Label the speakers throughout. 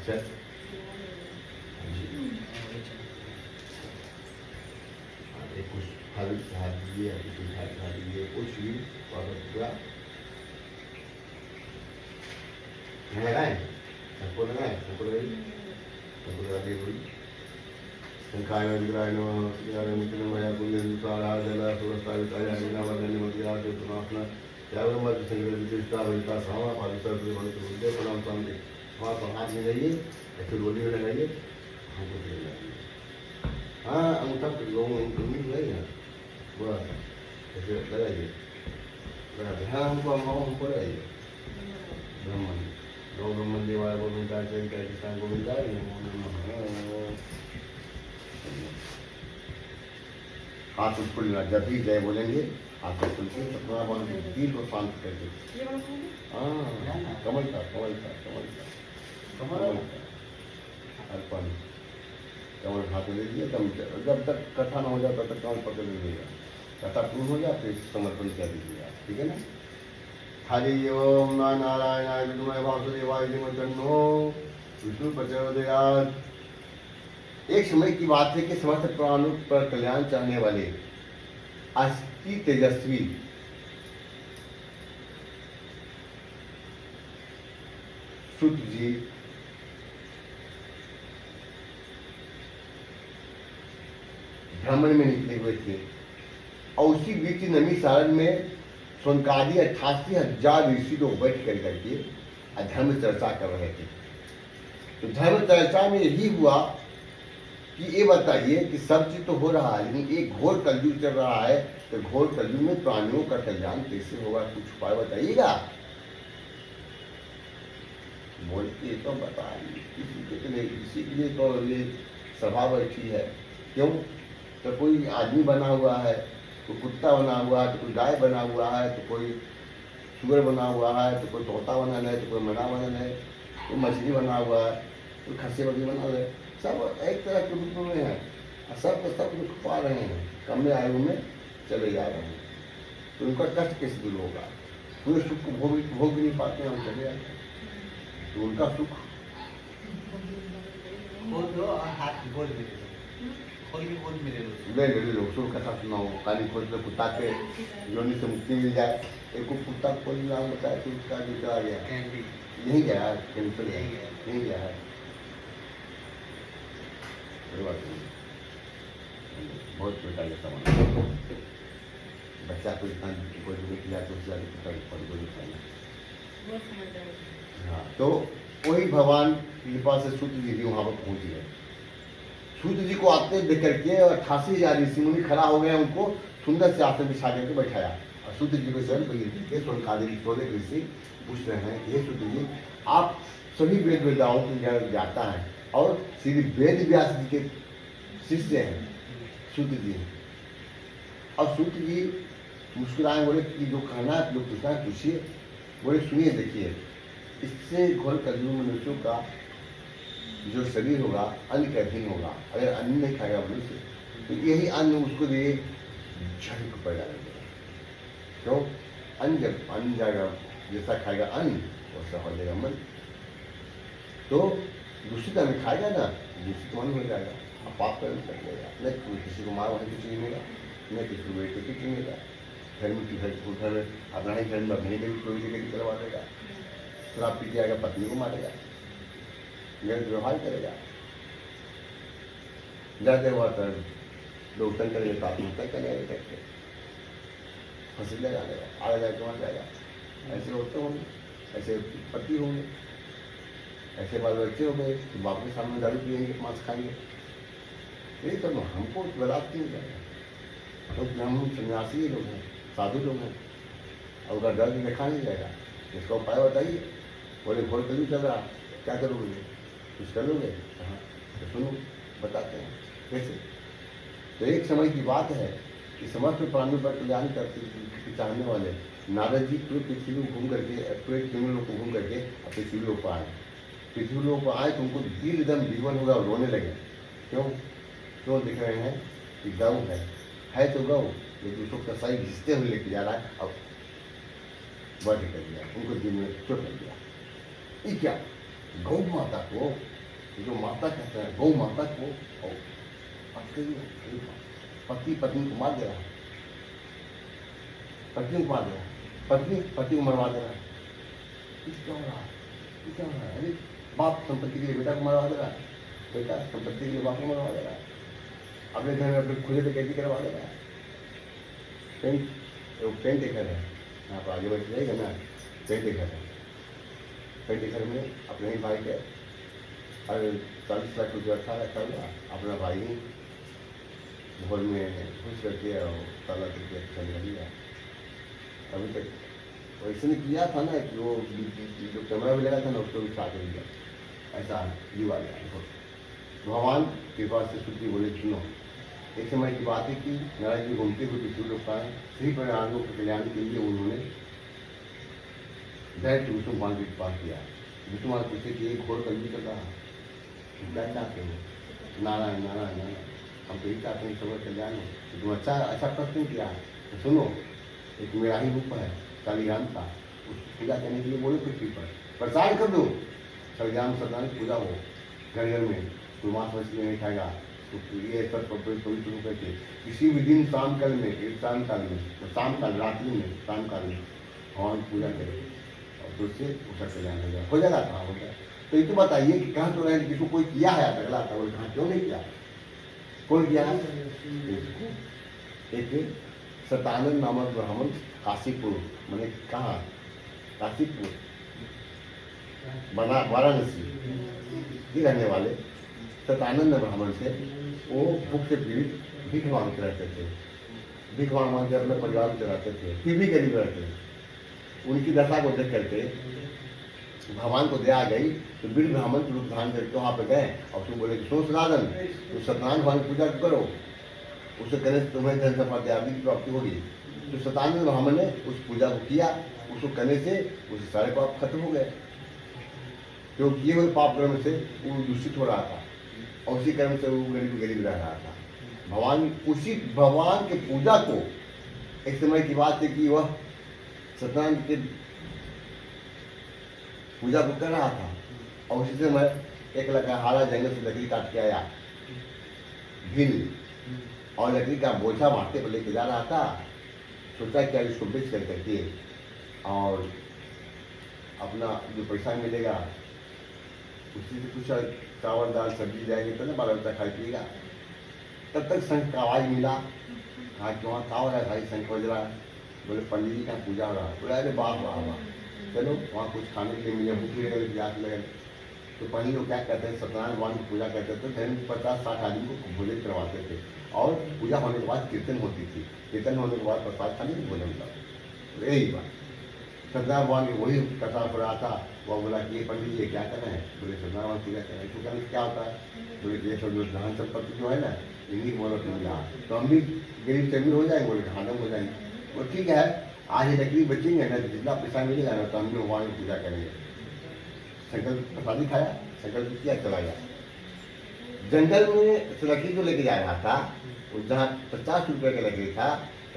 Speaker 1: अच्छा कुछ फल खा दीजिए, कुछ खा दीजिए, कुछ भी पूरा लगाए, सबको लगाए, सबको लगाइए, सबको लगा दिए कोई संखाय विग्रह नमः मुद्रण भया कुल्यं सारा जला सुरस्ता विकाया विनावदन मतिया से सुनासना यावं मत संग्रह विशिष्टा विता सावा पादसर से बन के प्रणाम सामने वहाँ पर हाथ में लगाइए, ऐसे रोली में लगाइए, हमको लगाइए। हाँ अंगूठा लोगों में लगाइए, बस ऐसे लगाइए, लगाइए। हाँ हमको लगाइए। ब्राह्मण गौ ब्रह्मण देवाय गोविंदाय जय जय कृष्ण गोविंदाय नमो नमः। हाथ ऊपर जब भी जय बोलेंगे हाथ ऊपर से सतना बन दिल को शांत कर दे। हाँ कमल का अर्पण कमल हाथ में ले लिया, जब तक कथा न हो जाए तब तक कमल पकड़ लीजिएगा, कथा पूर्ण हो जाए फिर समर्पण कर दीजिएगा, ठीक है ना। हरि ओम नारायणाय विष्णुवाय वासुदेवाय तन्नो विष्णु प्रचोदयात्। एक समय की बात है कि समस्त प्राणों पर कल्याण चाहने वाले अति तेजस्वी सूत जी भ्रमण में निकले हुए थे और उसी बीच नमी सारण में स्वनकादी 88,000 ऋषि लोग बैठ कर करके धर्म चर्चा कर रहे थे। तो धर्म चर्चा में यही हुआ कि ये बताइए कि सब चीज तो हो रहा है लेकिन एक घोर कलयुग चल रहा है, तो घोर कलयुग में प्राणियों का कल्याण कैसे होगा, कुछ उपाय बताइएगा। बोलते तो बताइए, इसी के लिए तो ये सभा बैठी है। क्यों? तो कोई आदमी बना हुआ है, कोई कुत्ता बना हुआ है, तो कोई गाय बना हुआ है, तो कोई सुअर बना हुआ है, तो कोई तोता बना है, तो कोई मना बना है, कोई मछली बना हुआ है, कोई खस्सी बकरी बना हुआ है, सब एक तरह के रूप में है। सब दुख पा रहे हैं, कम आयु में चले जा रहे हैं, तो उनका कष्ट कैसे दूर होगा। पूरे सुख को भोग भी नहीं पाते हैं, हम चले जाते हैं, तो उनका सुख ले लोग सुख कथा सुनाओ, काली खोज में कुत्ता के योनि से मुक्ति मिल जाए। एक को कुत्ता खोज नाम बताया कि उसका जो चला गया यही गया, कैंसर यही गया है। बहुत छोटा ये सामान बच्चा को इतना कोई किया तो उससे हाँ, तो वही भगवान की कृपा से सूत जी भी वहाँ पर पहुँच गए। सूत जी को आते देख करके 88,000 ऋषि मुनि खड़ा हो गए, उनको सुंदर से आसन बिछा करके बैठाया और सूत जी को स्वयं ऋषि पूछ रहे हैं, ये सूत जी आप सभी वेद वेदाओं की ज्ञाता है और श्री वेद व्यास जी के शिष्य हैं सूत जी। और सूत जी मुस्कुराए, बोले कि जो कहना है जो पूछना है पूछिए। बोले सुनिए, देखिए इससे घोर कलयुग मनुष्यों का जो शरीर होगा अन्न का अधीन होगा। अगर अन्न नहीं खाएगा मनुष्य तो यही अन्न उसको दे जड़ को पैदा कर देगा। क्यों? अन्न जब अन्न जाएगा, जैसा खाएगा अन्न वैसा हो जाएगा मन। तो दूषित अन्न खाएगा ना, दूषित मन हो जाएगा, पाप कर्म कर लेगा। न किसी को मार वहाँ कुछ मिलेगा, न किसी को बेटे कुछ मिलेगा। घर में अपना ही घर में अपनी भी कोई जगह करवा देगा, शराब पी के आएगा, पत्नी को मारेगा, व्यवहार करेगा। जाते हुआ तो लोग तंग करेंगे तो आत्महत्या करेगा करके फांसी लगा देगा, आगे जाके वहाँ जाएगा। ऐसे होते होंगे, ऐसे पति होंगे, ऐसे बाल बच्चे हो गए, बाप के सामने दारू पिएंगे, मांस खाएंगे। यही तो हमको बर्दाश्त नहीं जाएगा। तो हम सन्यासी लोग हैं, साधु लोग हैं, और उसका दर्द देखा नहीं जाएगा। इसका उपाय बताइए। बोले घोर कलयुग चल रहा, क्या करोगे? कुछ करोगे? हाँ, तो सुनो बताते हैं कैसे। तो एक समय की बात है कि समस्त प्राणियों पर कल्याण करते चाहने वाले नारद जी पूरे पृथ्वी को घूम करके, पूरे तीनों लोग को घूम करके पृथ्वी लोग को आए। पृथ्वी लोग को आए तो उनको दिल एकदम विवल होगा, रोने लगे। क्यों दिख रहे हैं कि गौ है तो गौ, लेकिन उसको कसाई घिसते हुए लेके जा रहा है, अब वध कर दिया, उनको दिल में चोट लग गया। ये क्या गौ माता को, जो माता कहते हैं गौ माता को, और पति पत्नी को मार दे रहा है, पत्नी को मार दे रहा है, पत्नी पति को मरवा दे रहा है। क्या हो रहा है, क्या हो रहा है? अरे बाप संपत्ति के लिए बेटा को मरवा दे रहा है, बेटा संपत्ति के लिए बाप को मरवा दे रहा है, अपने घर में अपने खुले पे कैदी करवा दे रहा है। पेंट एक घर है, आप आगे बढ़ जाएगा ना, पेंट एक घर है, पेंट घर में अपने ही भाई के और 40 लाख रुपया रखा हुआ, अपना भाई ही भोर में घुस करके और ताला करके चल गया। अभी तक वैसे नहीं किया था ना कि वो जो कैमरा भी लगा था ना उसको भी छा कर दिया, ऐसा युवा गया। भगवान कृपा से शुद्धि बोले सुनो, एक समय की बात है कि नारायण जी घूमते हुए किसी लोग का सही परिणामों के कल्याण के लिए उन्होंने डायरेक्ट विष्णु भगवान के पास किया। विष्णु भगवान पूछे कि एक घोर कलयुग चल रहा है, क्या चाहते हो? नारायण नारायण नारायण, हम तो यही चाहते हैं सबका कल्याण हो। तो तुम अच्छा प्रश्न किया, तो सुनो, एक मेरा ही रूप है कालीराम का, उसकी पूजा करने के लिए बोलो पृथ्वी पर प्रचार कर दो, सलग्राम सत्यनारायण पूजा हो घर घर में, कोई मांस मछली नहीं खाएगा, तो ये सब पवित्र रूप के किसी भी दिन शाम काल में, शाम काल में, शाम काल रात्रि में, शाम काल में भगवान पूजा करें और तो उससे उसका कल्याण हो जाएगा कहाँ हो जाए। तो ये तो बताइए कि कहाँ तो रहे, किसी कोई किया है अगला था, वो कहाँ क्यों नहीं किया, कौन किया है? एक सतानंद नामक ब्राह्मण काशीपुर, मैंने कहा काशीपुर वाराणसी ही रहने वाले सतानंद ब्राह्मण से, वो भूख से पीड़ित भीख मांगते रहते थे, भीख मांग के अपने परिवार को चलाते थे, फिर भी गरीब रहते थे। उनकी दशा को देख करके भगवान को दया आ गई, तो बीड़ ब्राह्मण के रूप धारण करके वहाँ पे गए और उसको बोले कि सो सनातन, तो सत्यनारायण भगवान की पूजा करो, उसे करने से तुम्हें धन संपत्ति आदि की प्राप्ति होगी। तो सतानंद ब्राह्मण ने उस पूजा को किया, उसको करने से उसे सारे पाप खत्म हो गए, जो किए हुए पाप कर्म से वो दूषित हो रहा था और उसी कर्म से वो गरीब रह रहा था। भगवान उसी भगवान के पूजा को, एक समय की बात है कि वह सत्यनारायण के पूजा को कर रहा था और उसी समय एक लकड़हारा जंगल से लकड़ी काट के आया भील, और लकड़ी का बोझा मारते पर लेके जा रहा था। सोचा क्या इसको बेच कर करके और अपना जो पैसा मिलेगा उसी से कुछ चावल दाल सब्जी जाएगी तो ना बाल बच्चा खाई पिएगा। तब तक शंख का आवाज़ मिला, कहा कि वहाँ क्या हो रहा है भाई, शंख बज रहा है। बोले पंडित जी का पूजा हो रहा है। बोला अरे वाह वाह वाह, चलो वहाँ कुछ खाने के लिए मिले, भूख लगे, प्यास लगे। तो पहले लोग क्या कहते हैं, सत्यनारायण भगवान की पूजा करते थे, घर में 50-60 आदमी को भोजन करवाते थे और पूजा होने के बाद कीर्तन होती थी, कीर्तन होने के बाद प्रसाद खाने की भोजन का। यही बात सत्यनारायण भगवान की वही कथा पर रहा था। वह बोला कि ये पंडित जी क्या करना है? बोले सत्यनारायण भगवान पूजा करना है। तो कहने क्या होता है? बोले ये सब जो धन संपत्ति जो है ना, इन्हीं बोलो तुम यहाँ, तो हम भी गरीब से अमीर हो जाएंगे। बोले खाना हो जाएंगे। वो ठीक है, आज ये लकड़ी बचेंगे ना, जितना पैसा मिलेगा ना तो हम भी भगवान की पूजा करेंगे। संकल्प प्रसादी खाया, संकल्प किया, चला गया। जंगल में लकड़ी को लेके जा रहा था, जहाँ 50 रुपये का लकड़ी था,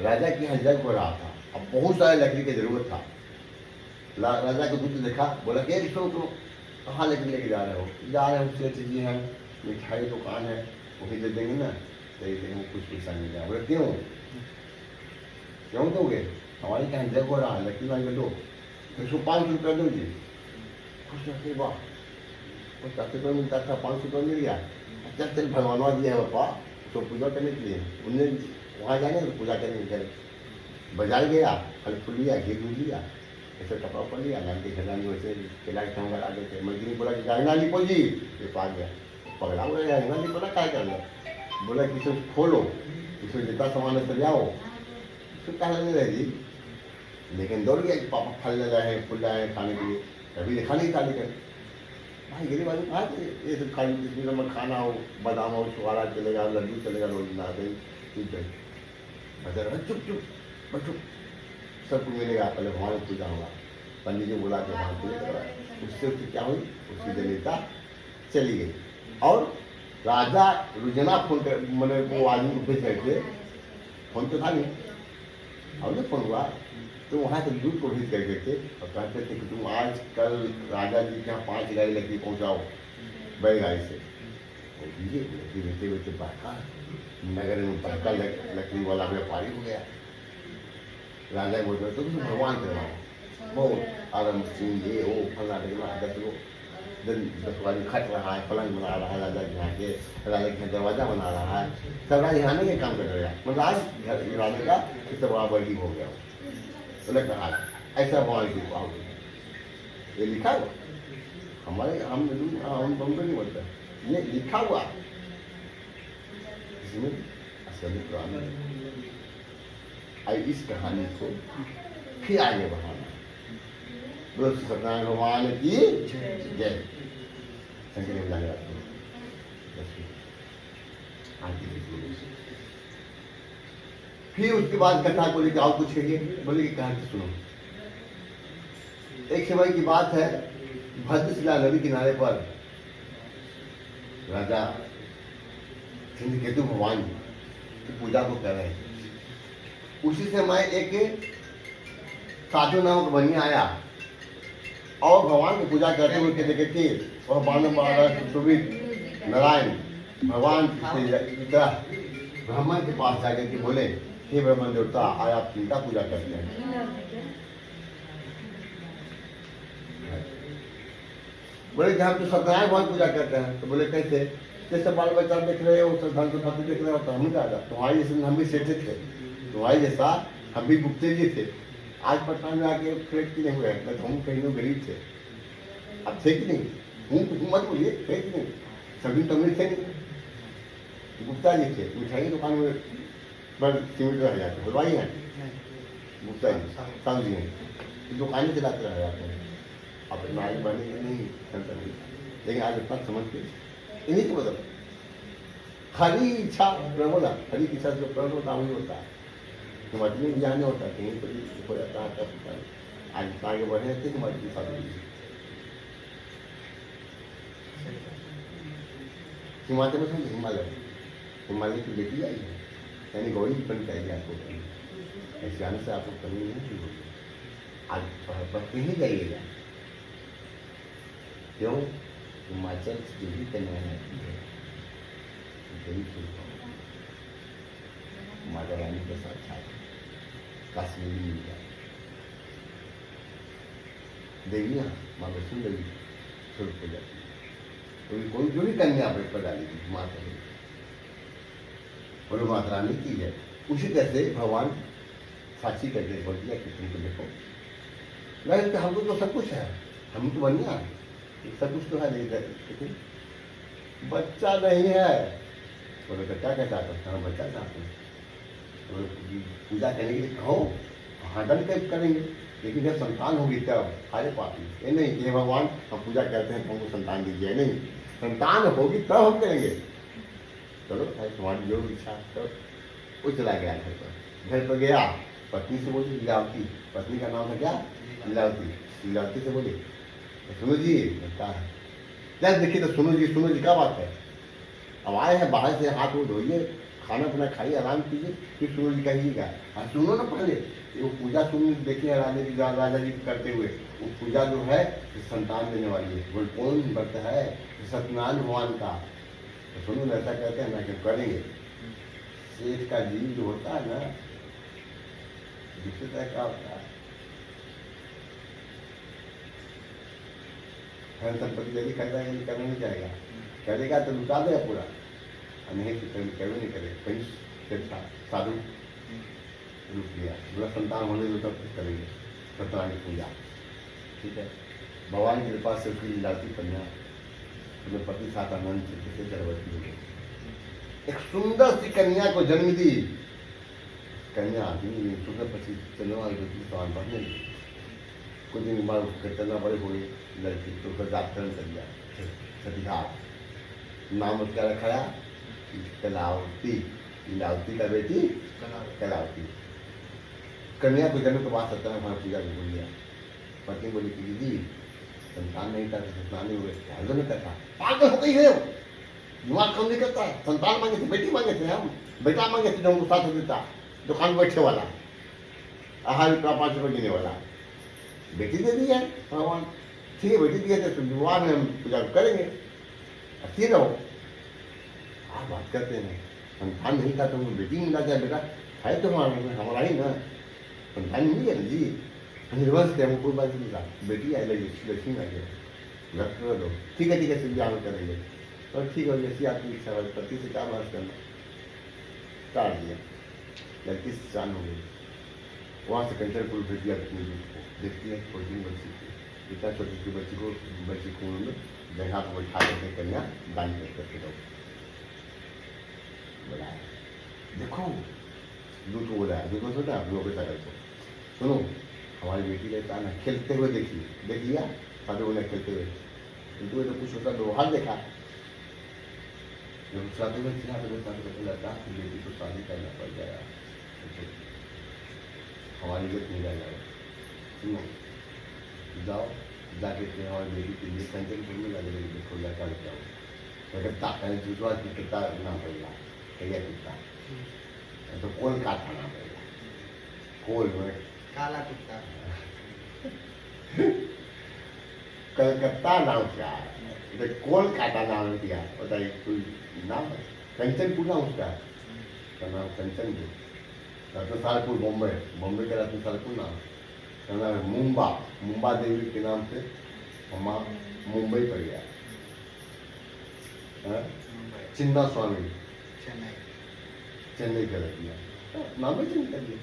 Speaker 1: राजा की यहाँ जग हो रहा था। अब बहुत सारे लकड़ी की जरूरत था। राजा को दूध देखा, बोला कि तुम कहाँ लकड़ी लेके जा रहे हो? जा रहे हो सेठ जी हैं, मिठाई दुकान है, वही दे देंगे ना, तो कुछ पैसा मिल जाए। बोले क्यों क्यों दोगे? हमारी कहीं जग हो रहा है, लकड़ी मांगे दो। 105 रुपये दो जी। खुश वाह, 50 रुपये मिलता था, 500 रुपये मिल गया। अच्छा चल भगवानवा दिया है पापा, उसको पूजा करने के लिए उन्हें वहाँ जाने तो पूजा करने के बाजार गया, फल फूल लिया, घी दूध लिया, ऐसे कपड़ा ऊपर लिया, लाल के खिलानी वैसे केला के ठंगा आ गए थे। मंत्री बोला कि गायना लिपो जी, ये पा गया, पगड़ा हुआ गायना लिपो ना, क्या कर लो? बोला कि इसको खोलो, इसमें जितना सामान है जाओ, इसको क्या लेने रहेगी। लेकिन दौड़ गया कि पापा फल ले रहे हैं, फूल लाए हैं खाने के लिए, कभी देखा नहीं था। लेकिन भाई गरीब आदमी कहा ये सब खाने, जिसमें नमक खाना हो, बादाम हो, छुआरा चलेगा, लड्डू चलेगा, रोज ना दही दूध दही। अच्छा चुप चुप बचो, सबको मिलेगा, पहले भगवान की पूजा होगा। पंडित जी बोला कि भगवान पूजा करवाए, उससे क्या हुई, उसकी दलिता चली गई। और राजा रुझाना फोन कर, मैंने वो आदमी को भेज करके, फोन तो था नहीं, और फोन हुआ तो वहाँ से दूध को भेज करके थे और कहते थे कि तुम आज कल राजा जी के यहाँ 5 गाड़ी लकड़ी पहुँचाओ बैलगाड़ी से। और ये लकड़ी बेचते बेचते बड़का नगर में बड़का लकड़ी वाला व्यापारी हो गया। राजा बोल रहे तो भगवान के नाम बहुत आराम सिंह ये वो फला ढेला 10 वाली खट रहा है, पलंग बना रहा है राजा के यहाँ के, राजा के दरवाजा बना रहा है, सब राजा यहाँ के काम कर रहा है। मतलब आज राजा का इससे बड़ा बड़ी हो गया बोले कहा ऐसा भगवान की कृपा होगी। ये लिखा हुआ हमारे हम तो नहीं बोलते, ये लिखा हुआ इसमें असली पुरानी। इस कहानी को फिर आगे बढ़ाना। बोलो सत्यनारायण भगवान की जय। शंकर में जाने वाले फिर उसके बाद कथा को लेकर आओ कुछ कहिए। बोले कि कहानी सुनो। एक समय की बात है, भद्रशिला नदी किनारे पर राजा चित्रकेतु भगवान की पूजा को कर रहे हैं। उसी समय एक साधु नामक बनिया आया और भगवान की पूजा करते हुए देखे थे और सुवित नारायण भगवान की तरह ब्राह्मण के पास जाकर के बोले, हे ब्राह्मण देवता आज आप किनका पूजा करते हैं? बोले कि हम तो सत्यनारायण भगवान पूजा करते हैं। तो बोले कैसे? जैसे बाल बच्चा देख रहे हो, धन संपत्ति देख रहे हो, तो हम क्या तुम्हारे जैसे हम भी सेठ थे, तुम्हारे जैसा हम भी गुप्ते जी थे। आज पटना में आके फ्लैट की नहीं हुए, तो हम कहीं लोग गरीब थे। अब थे कि नहीं? हूँ मत बोलिए, थे कि नहीं? सभी तो अमीर थे नहीं, गुप्ता जी थे। मिठाई दुकान में बड़ सीमित रह जाते, हलवाई हैं गुप्ता जी, साहु जी हैं, दुकानें चलाते रह जाते हैं। अब नारी बने नहीं चलता नहीं, लेकिन आज इतना समझ के इन्हीं की बदल हरी इच्छा प्रबल, हरी की इच्छा जो प्रबल होता वही होता है। हिमाचली में जाने होता है, कहीं पर हो जाता है। आज आगे बढ़े थे हिमाचली साधु हिमाचल में समझे, हिमालय की बेटी आई है, यानी गौरी बन के आएगी आपको। ऐसे आने से आपको कमी नहीं होगी। आज पढ़ते ही जाइएगा। क्यों? हिमाचल से जो भी कन्या आती है माता रानी के साथ काश्मीरी मिल जाए देवियाँ माँ वसुंधरा स्वरूप हो जाती है। तो कोई जो भी कन्या पर डाली थी माता रानी और माता रानी की है। उसी तरह से भगवान साक्षी करके बोल दिया कि तुमको देखो नहीं तो हमको तो सब कुछ है, हम तो बनिया सब कुछ तो है, नहीं लेकिन बच्चा नहीं है। बोले बच्चा क्या चाहता है? हम बच्चा चाहते हैं। पूजा करने के लिए कहो, हडन टाइप करेंगे, लेकिन जब संतान होगी तब अरे पापी ये नहीं ये भगवान हम पूजा करते हैं तुमको संतान दीजिए, नहीं संतान होगी तब हम करेंगे। चलो भाई तुम्हारी जो इच्छा तो वो चला गया घर पर गया, पत्नी से बोली लीलावती, पत्नी का नाम था क्या? लीलावती। लीलावती से बोली सुनो जी क्या है? जब देखिए तो सुनो जी क्या बात है? अब आए हैं बाहर से, हाथ वो धोइए, खाना पीना खाइए, आराम कीजिए, फिर सुनो जी कहिएगा। हाँ सुनो ना पहले वो पूजा सुन देखिए राजा जी करते हुए। वो पूजा जो है संतान देने वाली है। बोल कौन व्रत है? सत्यनारायण भगवान का। तो सुनो ऐसा कहते हैं ना कि करेंगे। सेठ का जीव जो होता है ना दूसरे तरह का होता है। धन संपत्ति यदि करता है करना नहीं चाहेगा, करेगा तो लुटा देगा पूरा, नहीं तो कभी नहीं करेगा। कहीं साधु रूप लिया, पूरा संतान होने दो तब कुछ करेंगे सत्यनारायण की पूजा। ठीक है, भगवान की कृपा से उसकी लीलावती कन्या अपने पति साथ आनंद से गर्भवती हो गई। एक सुंदर सी कन्या को जन्म दी। कन्या सुंदर पति चंद्रमा समान बढ़ने लगी। कुछ दिन बाद उसके चलना बड़े हुए लड़की तो उसका जागरण कर दिया सतीघाट। नाम उसका रखाया कलावती, लीलावती का बेटी कलावती। कन्या को जन्म के बाद सत्यनारायण भगवान पूजा को बोल दिया। पत्नी बोली कि दीदी संतान नहीं था, संतान नहीं हुए, ध्यान नहीं करता, पागल हो गई है, दिमाग काम नहीं करता। संतान मांगे थे, बेटी मांगे थे, हम बेटा मांगे थे जो हमको साथ देता, दुकान बैठे वाला। आहार का 5 रुपये देने वाला बेटी दे दी है भगवान, ठीक है बेटी दिए तो विवाह में हम पूजा करेंगे, अच्छी रहो। आप बात करते हैं संतान नहीं था तो बेटी मिला जाए, बेटा है तो हमारा ही ना, संतान नहीं है ना जी, निर्वंश थे, कोई बात नहीं था, बेटी आई लगी लक्ष्मी आ गई, घर कर दो, ठीक है ब्याह करेंगे, और ठीक है जैसी आपकी इच्छा है पति से क्या बात करना, काट दिया, लड़की शान हो गई। वहाँ से कंचन पुल भेज दिया अपनी को, देखती है छोटी बच्ची को, इतना छोटी सी बच्ची को उन्होंने जगह पर बैठा करके कन्या दान करके दो, बुलाया, देखो दूध हो रहा है, दूध सोचा आप लोगों के सागर को, सुनो हमारी बेटी का ना खेलते हुए देख लिया, साधु बोले खेलते हुए, तो कुछ होता दो हाथ देखा, जब साधु में लड़का बेटी को शादी करना पड़ जाएगा, हमारी इज्जत नहीं जाएगा, सुनो जाओ जाके हमारी बेटी के लिए कंचनपुर में लगे देखो लड़का लेके आओ, अगर ताकत दूसरा कितना नाम पड़ेगा भैया कितना, तो कोल काट खाना पड़ेगा, कोल में
Speaker 2: काला कुत्ता
Speaker 1: कलकत्ता नाम क्या है, तो कोलकाता नाम दिया, बताइए कोई नाम है, कंचनपुर नाम उसका का नाम कंचनपुर, रत्नसालपुर बॉम्बे का रत्नसालपुर नाम, का नाम है मुंबा देवी के नाम से हमारा मुंबई पड़ गया, चिन्ना स्वामी चेन्नई का रख दिया, नाम ही चेंज कर दिया,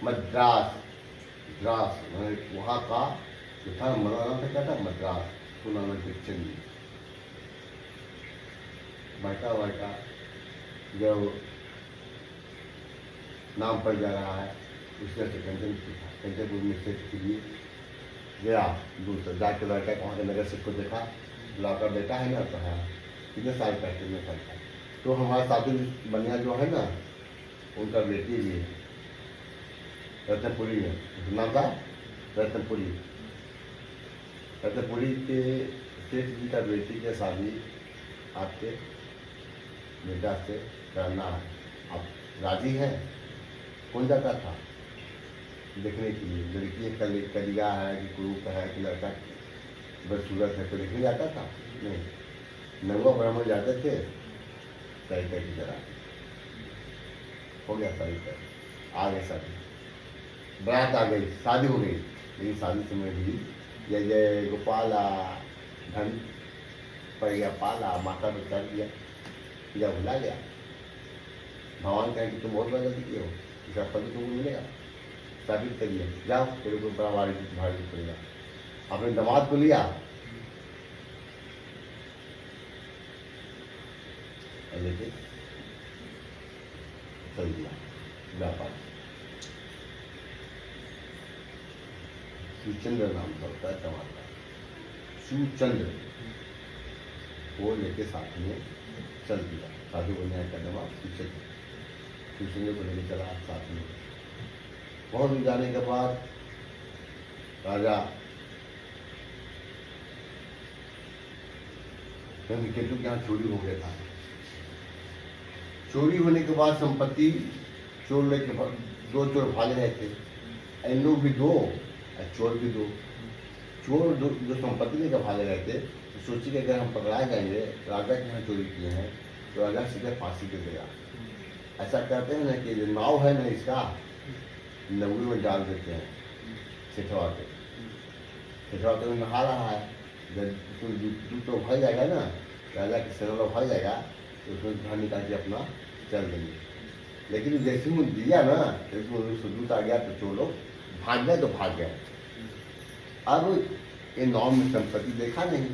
Speaker 1: मद्रास वहाँ का जो था नाम था क्या था मद्रास, तो नाम है चेन्नई, बैठा जब नाम पड़ जा रहा है उसने से कंचनपुर में से गया दूर से जाके लड़का वहाँ के नगर से को देखा, लड़का बेटा है ना, तो है कितने साल का, कितने साल का, तो हमारा साधु बनिया जो है ना उनका बेटी भी है रत्नपुरी में, नाम था रत्नपुरी के सेठ जी का बेटी के शादी आपके बेटा से करना है, आप राजी हैं? कौन जाता था देखने के लिए, लड़की कलिया है कि कुरूप है कि लड़का बदसूरत है, तो देखने जाता था नहीं, नौवा ब्राह्मण जाते थे तरीके की तरह, हो गया तरीका, आ गए शादी, बारात आ गई, शादी हो गई, लेकिन शादी समय भी जय जय गोपाला धन पड़ गया पाला, माता ने कर दिया, पूजा भुला गया, भगवान कहें कि तुम बहुत बड़ा गलती किए हो, इसका फल तुमको मिलेगा, शादी करिए, जाओ तेरे को बड़ा भारी पड़ेगा, अपने दामाद को लिया, लेके चल दिया व्यापार, शिवचंद्र नाम का होता है टमाटर, शिवचंद्र वो लेके साथ में चल दिया, साधु बनने का दमा शिवचंद्र को लेके चला साथ में, बहुत दूर जाने के बाद राजा केतु के यहाँ चोरी हो गया था, चोरी होने के बाद संपत्ति चोर लेके दो चोर भाग रहे थे, इन लोग भी दो और चोर भी दो, चोर जो संपत्ति लेकर भाग रहे थे तो सोची कि अगर हम पकड़ाए जाएंगे राजा के यहाँ चोरी किए हैं तो राजा सीधे फांसी दे देगा, ऐसा कहते हैं ना कि जो नाव है ना इसका नौकरी में डाल देते हैं, सेठवा के नहा रहा है, जब दूध तो भर जाएगा ना, राजा के सेना लोग भर जाएगा तो उसमें घर निकाल के अपना चल देंगे, लेकिन जैसे ही दिया ना तो उसमें दूध आ गया तो चोर लोग भाग गए, तो भाग गए। अब ये नाव में संपत्ति देखा नहीं,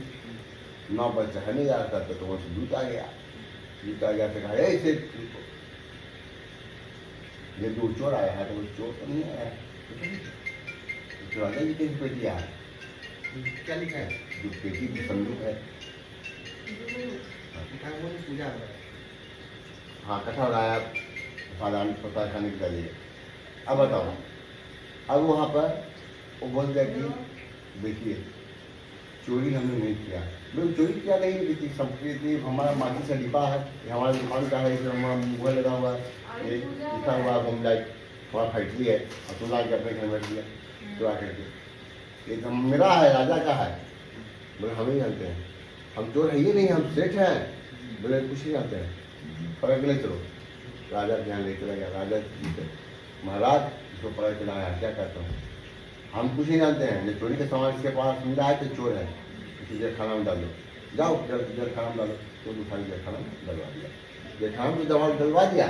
Speaker 1: नाव पर चढ़ने जा रहा था तो वहाँ से दूध आ गया तो कहा ऐसे ये दो चोर आया है, तो वो चोर तो नहीं आया है, तो राजा जी कैसे पेटी आया,
Speaker 2: क्या लिखा है,
Speaker 1: जो पेटी की संदूक है,
Speaker 2: पूजा हो रहा है,
Speaker 1: हाँ कथा लाया साधारण पता खाने के लिए। अब बताओ, अब वहाँ पर वो बोल दिया कि देखिए चोरी हमने नहीं किया, लोग चोरी किया नहीं, देखिए संपत्ति हमारा माटी से लिपा है, हमारा दुकान का है, हमारा मुँह लगा हुआ है, लिखा हुआ होम लाइट हमारा फैक्ट्री है और तुम ला के अपने घर में रख दिया चुरा करके। ये तो मेरा है, राजा का है। बोले हम ही जानते हैं, हम चोर है ये नहीं, हम सेठ हैं। बोले कुछ नहीं जानते हैं, पकड़ के ले चलो। राजा ध्यान ले चला गया। राजा जी से, महाराज इसको पकड़ के लाया, क्या करता हूँ, हम कुछ नहीं जानते हैं, ये चोरी का सामान इसके पास मिला है तो चोर है, इसी जेल खाना में डाल दो, जाओ जेल खाना में डालो। तो उठा के जेल खाना में डलवा दिया। जेल खाना में दवा डलवा दिया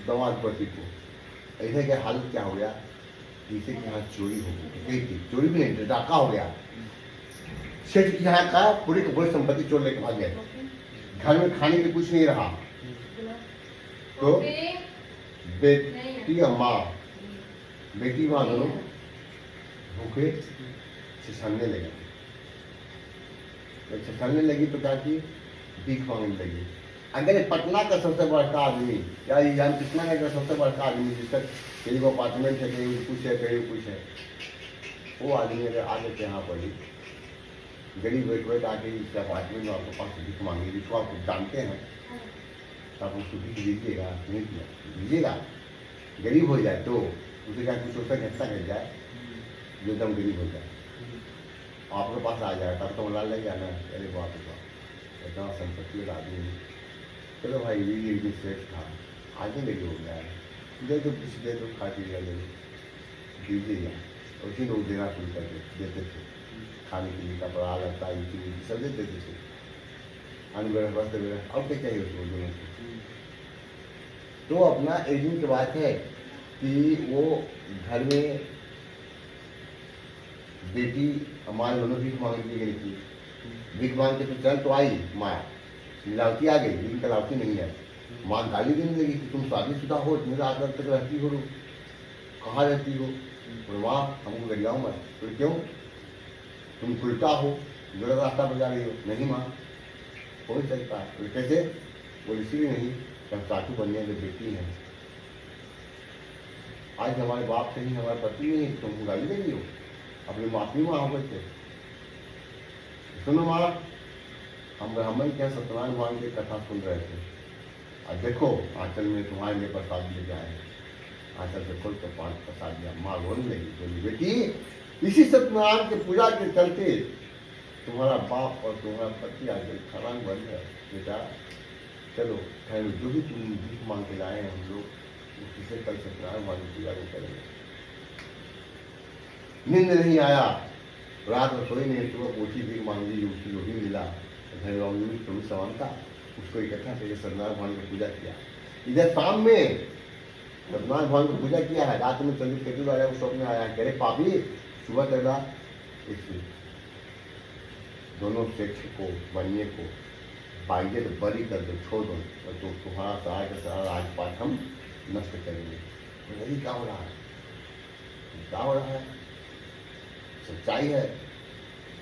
Speaker 1: दमाद पति को। ऐसे के हालत क्या हो गया, किसी के यहाँ चोरी हो गई, चोरी भी नहीं, डाका हो गया। सेठ के यहाँ का पूरी की पूरी संपत्ति चोर लेके भाग गए, घर में खाने के लिए कुछ नहीं रहा। तो बेटी और माँ, बेटी माँ दोनों भूखे छिछलने लगे। जब छिछलने लगी तो क्या की, भीख मांगने लगी। अगर ये पटना का सबसे बड़का आदमी या जान कृष्णा का सबसे बड़का आदमी, जिसका कहीं वो अपार्टमेंट है, कहीं कुछ है, कहीं कुछ है, वो आदमी अगर आगे के यहाँ पर ही गरीब बैठ आके इस अपार्टमेंट में आपके पास भीख मांगे, जिसको आप जानते हैं, तो आप उसको भीख दीजिएगा, नहीं दीजिएगा। गरीब हो जाए तो उसे क्या कुछ उसका घटना घट जाए, जो एकदम गरीब हो जाए, आपके पास आ जाए, तब तो मलाल लग जाना, अरे बाप रे बाप इतना संपत्ति वाला आदमी। चलो भाई ये सेठ था, आगे लेके हो गया है, दे दो कुछ दे दो, खा पी लिया दे दो, दीजिएगा। उसी लोग देना शुरू करके देते थे, खाने के लिए कपड़ा लगता है, यूटी सब दे देते थे, अन्न वगैरह वस्त्र वगैरह, अब क्या चाहिए उसको दोनों को। तो अपना एक दिन की बात है कि वो घर में बेटी हमारे दोनों भीख मांगने गई थी। भीख मांग के तो चल तो आई माँ, मिलावटी आ गई, लेकिन कलावटी नहीं है। माँ गाली देने लगी कि तुम शादीशुदा हो, मेरा आज तक रहती हो, कहाँ रहती हो। और माँ हमको गरियाओ मत। तो क्यों, तुम उल्टा हो, गलत रास्ता पर जा रही हो। नहीं माँ, हो सकता है। तो कैसे, वो इसलिए नहीं कि हम साधु बनने की बेटी हैं। आज हमारे बाप से ही हमारे पति भी नहीं, तुमको गाली दे रही हो, अपनी माफी माँ हो गए। सुनो माँ, हम ब्राह्मण क्या सत्यनारायण भगवान की कथा सुन रहे थे, और देखो आंचल में तुम्हारे लिए प्रसाद लेके आए, आंचल से खोल कर पांच प्रसाद दिया। माँ रोने लगी, बोली बेटी इसी सत्यनारायण की पूजा के चलते तुम्हारा बाप और तुम्हारा पति आज खराब बन गया। बेटा चलो घर में जो भी तुम भीख मांग के लाए हैं, हम लोग उसी से कल सत्यनारायण भगवान की पूजा को करेंगे। नींद नहीं आया, रात में सोई नहीं, सुबह पोछी भीख मांगी, जो भी मिला घर में जो भी सामान था उसको इकट्ठा करके सत्यनारायण भगवान की पूजा किया। इधर शाम में सत्यनारायण भगवान की पूजा किया है, रात में चंद्र केतु राजा को स्वप्न आया, कह रहे पापी सुबह तक इस दोनों सेठ को बनने को बाइजे तो बरी कर दो, छोड़ दो, और तो तुम्हारा सारा का सारा राजपाट हम नष्ट करेंगे। तो यही क्या हो रहा है, क्या हो रहा है, सच्चाई है।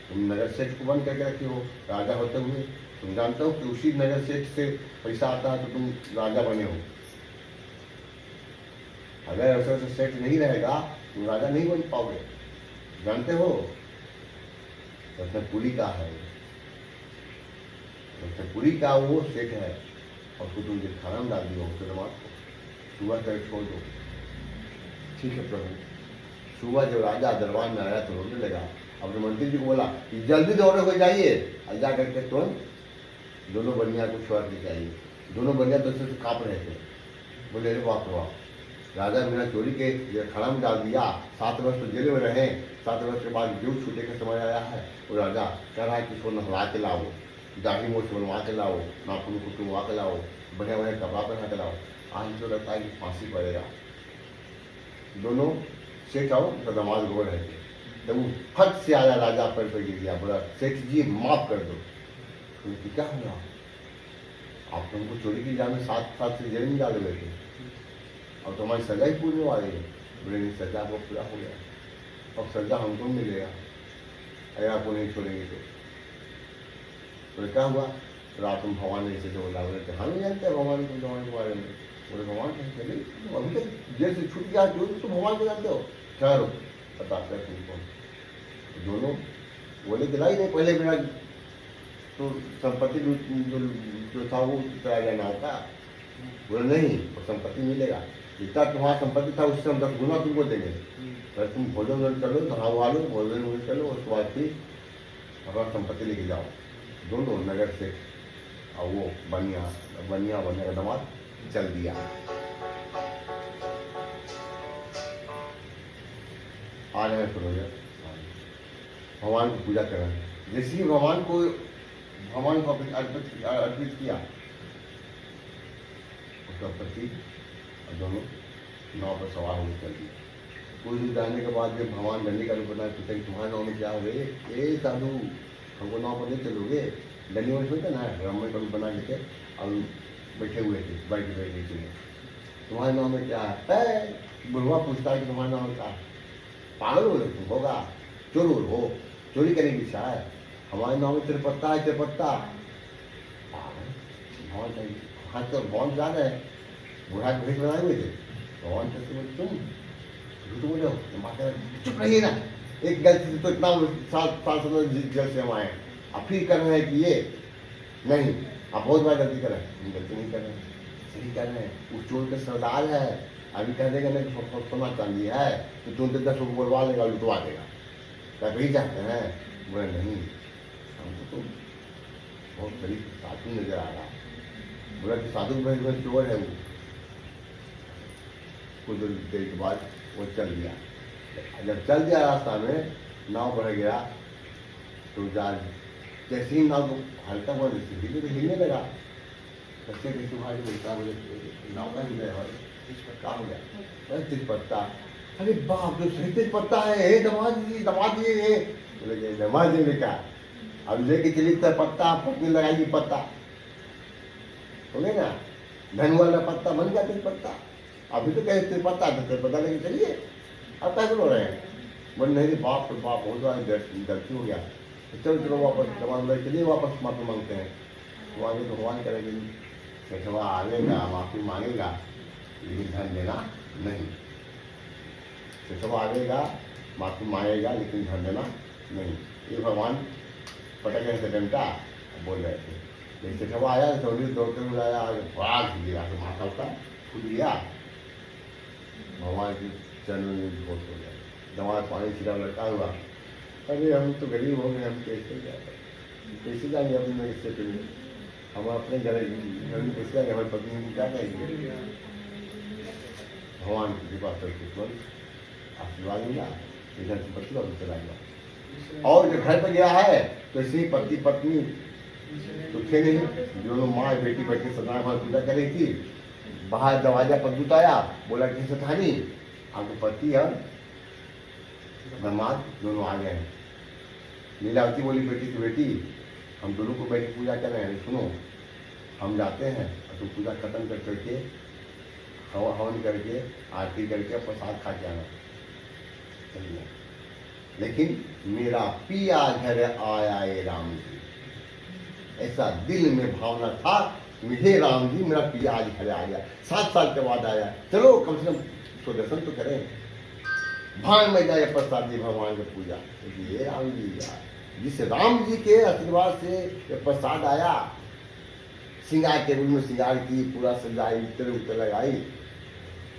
Speaker 1: तुम नगर सेठ को बंद करके रखे हो राजा होते हुए, तुम जानते हो कि उसी नगर सेठ से पैसा आता है तो तुम राजा बने हो। अगर ऐसे सेठ नहीं रहेगा तुम राजा नहीं बन पाओगे, जानते हो। रत्नपुरी का है, रत्नपुरी का वो सेठ है, और उसको तुम जिस खाना में डाल दियो उसके दिमाग को सुबह तक छोड़ दो। ठीक है प्रभु। सुबह जब राजा दरबार में आया तो रोने लगा, अपने मंत्री जी को बोला कि जल्दी दौड़े हो जाइए, जा करके तुरंत दोनों बनिया को छोड़ के जाइए। दोनों बनिया तो उससे काँप रहे थे, बोले अरे बाप रे बाप, राजा बिना चोरी के खाना में डाल दिया, 7 वर्ष तो जेल में रहे, 7 वर्ष के बाद जेल छूटे का समय आया है। और राजा कह रहा है कि इसको नहला के लाओ, दाढ़ी मोछ बनवा के लाओ, नाखून कुटवा के लाओ, बढ़िया बढ़िया कपड़ा पहना के लाओ, आज तो लगता है कि फांसी पड़ेगा। दोनों सेठ आओ तो दमाद रो रहे थे, जब वो फट से आया राजा पर गिर गया, बोला सेठ जी माफ कर दो। तो क्या हुआ, आप तुमको चोरी की जान में 7 साल से जेल में डाले हुए थे, और तुम्हारी सजा ही पूरी वाली है। बोले नहीं, सजा वो पूरा हो गया, अब सजा हमको मिलेगा अगर आपको नहीं छोड़ेंगे तो क्या हुआ। रात में भगवान ने ऐसे बोला, बोले हम नहीं जानते भगवान को, भगवान के बारे में। बोले भगवान कैसे चले, अभी तक जेल से छूट गया जो तुम भगवान को जानते हो, ठहरो बताते हैं तुमको। दोनों बोले दिलाई नहीं, पहले मेरा तो संपत्ति जो था वो चला गया नाव का। बोले नहीं, वो संपत्ति मिलेगा, जितना तुम्हारा संपत्ति था उससे हम 10 गुना तुमको देंगे। अगर तुम भोजन वोजन कर लो, नहा वहा लो, भोजन वोजन कर लो, उसके बाद फिर अपना संपत्ति लेके जाओ दोनों नगर से। और वो बनिया बनिया बनने का दामाद चल दिया। आ रहे हैं सुनो, भगवान की पूजा कर रहे हैं। जैसे ही भगवान को अर्पित किया, उसका पति और दोनों नाव पर सवार होकर चल दिए। कुछ दूर जाने के बाद जब भगवान डंडी का रूप बनाए, पूछा कि तुम्हारे नाव में क्या हुए? ए साधु, हमको नाव पर नहीं चलोगे? डंडी में सोचते ना, ब्राह्मण का रूप बना के और बैठे हुए थे, बैठे बैठे थे। तुम्हारे नाव में क्या है? बुढ़वा पूछता है कि तुम्हारे नाम में क्या है? पागल हो तुम, होगा चोर हो, चोरी करने की इच्छा है? हमारे नाम में तिरपत्ता है, तिरपत्ता। भगवान चाहिए, हाँ तो भगवान जा रहे हैं, बुढ़ा भेष बनाए हुए थे। भगवान कहते बोले तुम झूठ बोले हो, माता चुप रहिए ना, एक गलती से तो इतना साल जल से हम आए, अब फिर कर रहे हैं कि ये नहीं, आप बहुत बार गलती कर रहे हैं। हम गलती नहीं कर रहे हैं, सही कर रहे हैं। उस चोर के सरदार है, अभी कह देगा ना कि सोना चांदी है तो तुरंत 10 को बोलवा लेगा, लुटवा देगा। क्या वही चाहते हैं? बोले नहीं, हमको तो बहुत बड़ी साधु नजर आ रहा है। बोला कि साधु में चोर है वो। कुछ देर के बाद वो चल गया। जब चल गया रास्ता में, नाव बढ़ गया तो जैसे ही नाव हल्का हुआ हिलने लगा, कैसे कैसे भाई बोलता, बोले नाव का हिल रहा है, क्या हो गया? बस तेज पत्ता। अरे बाप रे, सही तेज पत्ता है, दमा दीजिए। बोले दमा देने का, अब लेके चली तो पत्ता, पत्नी लगाएगी पत्ता, हो गया ना, धन वाला पत्ता बन गया तेज पत्ता। अभी तो कहे तेज पत्ता, तो तेज पत्ता लेके चलिए, अब क्या हो रहे हैं? बोले नहीं बाप रे बाप, बहुत बड़ा गलती हो गया, चलो चलो वापस जवान ले चलिए, वापस माफी मांगते हैं। तो आगे तो भगवान करेंगे, सेठवा आएगा, माफी मांगेगा, लेकिन धन देना नहीं। सेठवा आएगा, माफी मांगेगा, लेकिन धन देना नहीं। ये भगवान पटक रहे थे डंडा, बोल रहे थे। लेकिन सेठवा आया, दौड़ते हुए आया, भाग गिरा तो माथा का खुल गया, भगवान की चरण में घोष हो गया, दमाद पानी छिड़ा लड़का हुआ। अरे हम तो गरीब हो गए, हम कैसे जाएंगे अपने रिश्ते के लिए? हम अपने घर में कैसे जाएंगे? हमारी पत्नी को क्या कहेंगे? भगवान की कृपा से तुरंत आशीर्वाद मिला, इधर से पति और चला गया। और जो घर पर गया है तो इसी पति पत्नी तो थे नहीं, दोनों माँ बेटी बैठ के सत्यनारायण पूजा कर रही थी। बाहर दरवाजा पर दूत आया, बोला कि सठानी आपके पति और दामाद दोनों आ गए हैं। लीलावती बोली बेटी की बेटी, हम दोनों को बैठ पूजा कर रहे हैं, सुनो हम जाते हैं और तुम पूजा खत्म कर करके हवन करके आरती करके प्रसाद खा के आना। चलिए, लेकिन मेरा पिया घर आया ये राम जी, ऐसा दिल में भावना था, हे राम जी मेरा पिया आज घर आ गया, 7 साल के बाद आया, चलो कम से कम तो दर्शन तो करें, भान में जाए प्रसाद जी भगवान की पूजा। ये राम जी यार, जिस राम जी के आशीर्वाद से प्रसाद आया, श्रृंगार टेबल में श्रृंगार की, पूरा सजाई, उतर लगाई।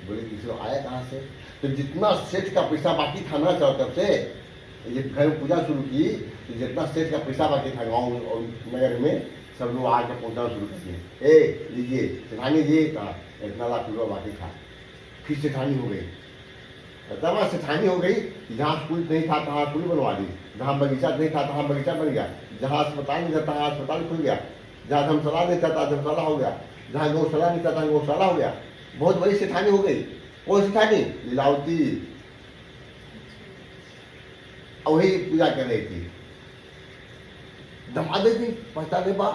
Speaker 1: बोले किसी आया कहाँ से? तो जितना सेठ का पैसा बाकी था ना तब से, ये घर में पूजा शुरू की, तो जितना सेठ का पैसा बाकी था गाँव और नगर में, सब लोग आकर पहुँचना शुरू किए। ए लीजिए सेठानी जी, कहा इतना लाख रुपया बाकी था। फिर सेठानी हो गई, तब सेठानी हो गई। जहाँ स्कूल नहीं था तहाँ स्कूल बनवा दी, जहाँ बगीचा नहीं था तहाँ बगीचा बन गया, जहाँ अस्पताल नहीं था तहाँ अस्पताल खुल गया, जहाँ धर्मशाला नहीं था तहाँ धर्मशाला हो गया, जहाँ गौशाला नहीं था तहाँ गौशाला हो गया। बहुत बड़ी सेठानी हो गई। कौन सेठानी? लीलावती। वही पूजा कर रही थी। दमाद थी, पहचाने बा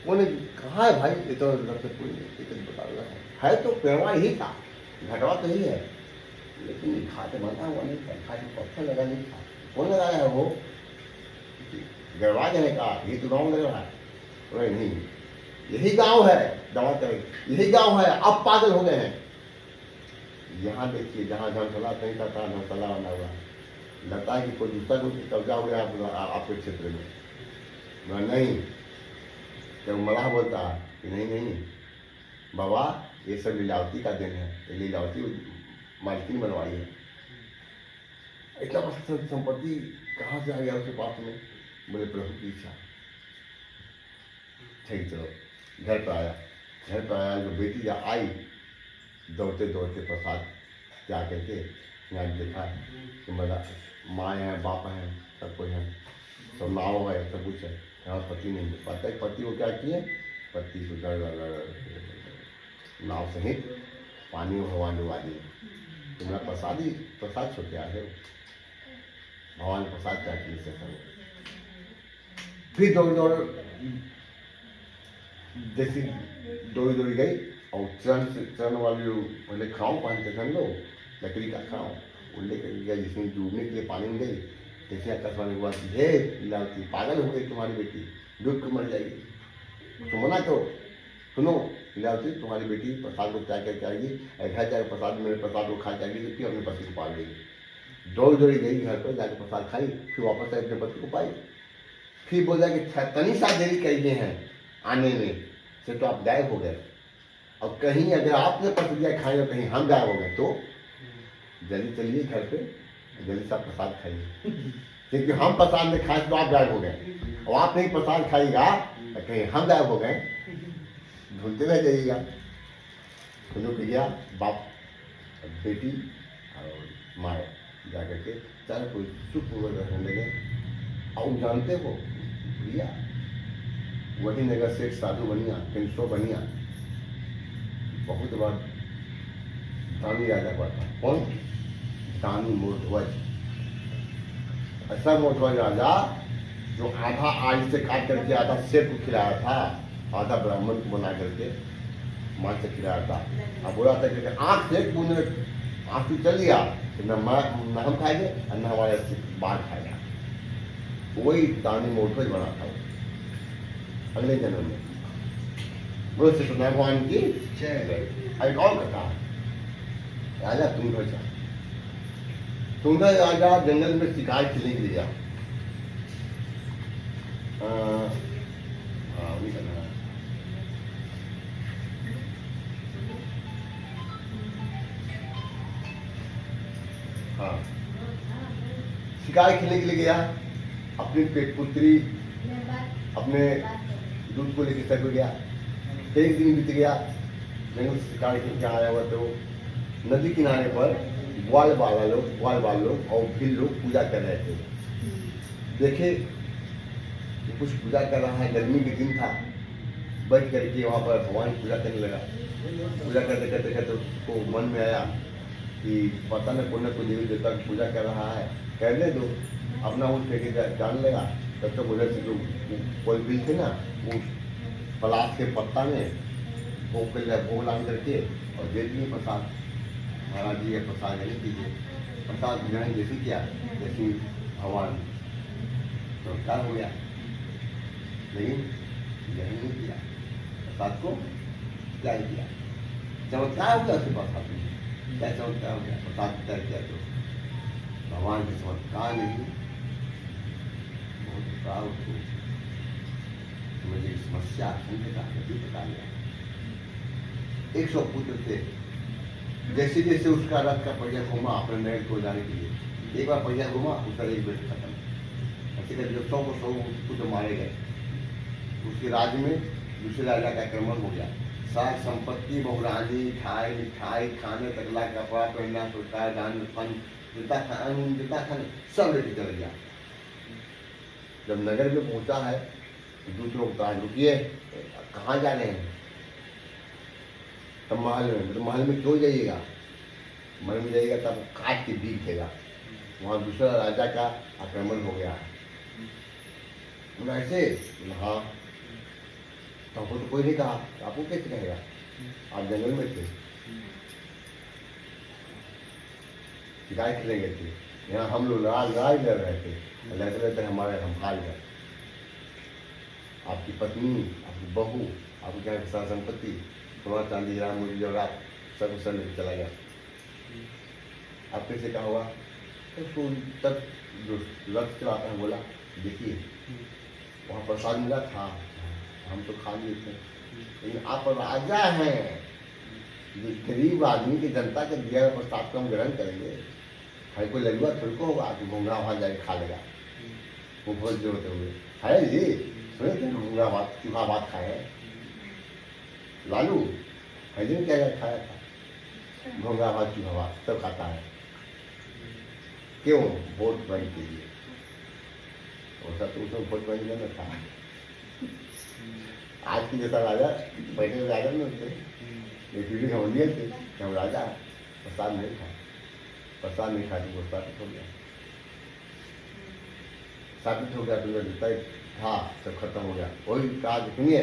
Speaker 1: बोले कहाँ है भाई? ये तो बता रहा है तो पेड़वा ही था, घटवा तो ही है, लेकिन खाते बना हुआ नहीं था, खाते पत्थर लगा नहीं था। कौन लगाया है वो? गड़वाज है का, ये तो गाँव लग रहा है। बोले नहीं, यही गांव है, दवा करे यही गांव है, अब पागल हो गए हैं। यहाँ देखिए, जहाँ धर्मशाला नहीं था तहाँ धर्मशाला बना हुआ है। लगता है कि कोई दूसरा कुछ कब्जा हो गया आपके क्षेत्र में। मैं नहीं, जब मलाह बोलता कि नहीं नहीं बाबा, ये सब लीलावती का दिन है, ये लीलावती मालकिन बनवाई है। इतना बड़ा संपत्ति कहाँ से आ गया उसके पास में? बोले प्रभु की इच्छा। ठीक, चलो घर पर आया। घर पर आया, जो बेटी आई दौड़ते दौड़ते प्रसाद क्या करके यहाँ देखा कि मतलब माँ है, बाप है, सब कुछ है, सब नाव है, सब कुछ है। यहाँ पति नहीं मिल पाता है। पति को क्या किए? पति को नाव सहित पानी में भगवान डुबा दिए। तुम्हारा प्रसाद छूट गया है, भगवान प्रसाद क्या किए से करो। फिर दौड़ दौड़ जैसी दौड़ी दौड़ी गई और चरण वाली पहले खाओ पहनते थे लोग, लकड़ी का खाओ, वो लेकर गया। जिसमें डूबने के लिए पानी में गई, जैसे आकाशवाणी हुआ कि हे लीलावती, पागल हो गई तुम्हारी बेटी, डूब कर मर जाएगी। तो मना करो, सुनो लीलावती, तुम्हारी बेटी प्रसाद को त्याग करके आएगी, घर जाकर प्रसाद मेरे प्रसाद को खा जाएगी, तो फिर अपने पति को पाल लेगी। दौड़ दौड़ी गई घर पर, जाकर प्रसाद खाई, फिर वापस आई अपने पति को पाई। फिर बोला कि तनी सा देरी करिए हैं आने में से तो आप गायब हो गए, और कहीं अगर आपने पसंदिया खाए और कहीं हम गायब हो गए तो जल्दी चलिए घर पे, जल्दी सा प्रसाद खाइए, क्योंकि हम प्रसाद में खाए तो आप गायब हो गए, और आप नहीं प्रसाद खाइएगा तो कहीं हम गायब हो गए, ढूंढते रह जाइएगा। तो गया बाप बेटी और माँ जा करके चाहे कोई सुखपूर्वक रहने लगे। और जानते हो भैया, वही नगर से एक साधु बनिया, 300 बनिया, बहुत बार दानी राजा हुआ था। कौन? दानी मोरध्वज। ऐसा मोरध्वज राजा जो आधा आज से काट करके आधा शेर को खिलाया था, आधा ब्राह्मण को बना करके मां से खिलाया था। अब बोला था कि आँख से एक बूंद आंसू चल गया तो न हम खाएंगे और न हमारे बाहर खाएगा। वही दानी मोरध्वज बना था अगले जन्म में। बोलो श्री सत्यनारायण भगवान की जय। एक और कथा, राजा तुंगध्वज। तुंगध्वज राजा जंगल में शिकार खेलने के लिए गया। हाँ, शिकार खेलने के लिए गया। अपनी पेट पुत्री अपने दूध को लेकर सर गया। एक दिन बीत गया, जंगल से शिकार खेल के आया हुआ तो नदी किनारे पर ग्वाल बाल लोग और भील लोग पूजा कर रहे थे। देखे कि कुछ पूजा कर रहा है, गर्मी के दिन था, बैठ करके वहाँ पर भगवान पूजा करने लगा। पूजा करते करते करते उसको मन में आया कि पता न कोई देवी देवता की पूजा कर रहा है, करने दो, अपना उठ फेंके जान लेगा। तब तक उधर से जो कोई बिल थे ना, वो पलाश के पत्ता में भोग लान करके और दे दिए प्रसाद। महाराज जी ये प्रसाद नहीं कीजिए। प्रसाद ग्रहण जैसे किया जैसे भगवान चमत्कार हो गया, लेकिन ग्रहण नहीं किया प्रसाद को। क्या किया? चमत्कार हो गया उसके प्रसाद में। क्या चमत्कार हो गया? प्रसाद तय किया तो भगवान के चमत्कार नहीं, बहुत प्राउड को मुझे समस्या का कभी बता गया। 100 पुत्र थे, जैसे जैसे उसका रथ का पहिया घूमा अपने नगर को जाने के लिए, एक बार पहिया घूमा उसका एक बेट खत्म। ऐसे करके 100 को 100 पुत्र मारे गए। उसके राज्य में दूसरे राजा का आक्रमण हो गया। सारी संपत्ति बहुरानी, मिठाई मिठाई खाने, तकला कपड़ा पहनना, सरकार दान फन जितना खाने सब लेके चल गया। जब नगर में पहुंचा है दूसरों को कहा रुकिए, कहाँ जा रहे हैं? तब महल में क्यों जाइएगा? महल में जाइएगा तब काट के बीत देगा, वहाँ दूसरा राजा का आक्रमण हो गया। ऐसे हाँ, तो आपको तो कोई नहीं कहा, आपको कैसे कहेगा? आप जंगल में थे, शिकार खेलने गए थे, यहाँ हम लोग लड़ाई लड़ रहे थे, लड़ते लड़ते हमारे हम हार गए। आपकी पत्नी, आपकी बहू, आपकी क्या सारा संपत्ति, सोना चांदी हीरा मोती जवाहरात सब उस लेके चला गया। आप कैसे कहा हुआ? तो तब जो रथ चलाता है बोला देखिए वहाँ प्रसाद मिला था, हम तो खा लिए थे, लेकिन आप राजा हैं, गरीब आदमी की जनता के दिया हुआ प्रस्ताव को हम ग्रहण करेंगे। हर कोई लड़ुआ थोड़ी को होगा कि घूंगा वहाँ जाके खा लेगा वो बहुत जोर होते हुए। है जी, सुने थे घूंगा भात चूहा भात खाए लालू है जी, क्या खाया था घूंगा भात चूहा भात सब खाता है। क्यों? वोट बैंक के लिए। और सब तो उसमें वोट बैंक में था। आज की जैसा राजा बैठे राजा में उसके एक पीढ़ी हम लिए थे कि हम राजा प्रसाद नहीं खा, प्रसाद नहीं खा तो वो स्थापित हो गया, स्थापित हो गया तो जितना था सब खत्म हो गया। वही कहा कि सुनिए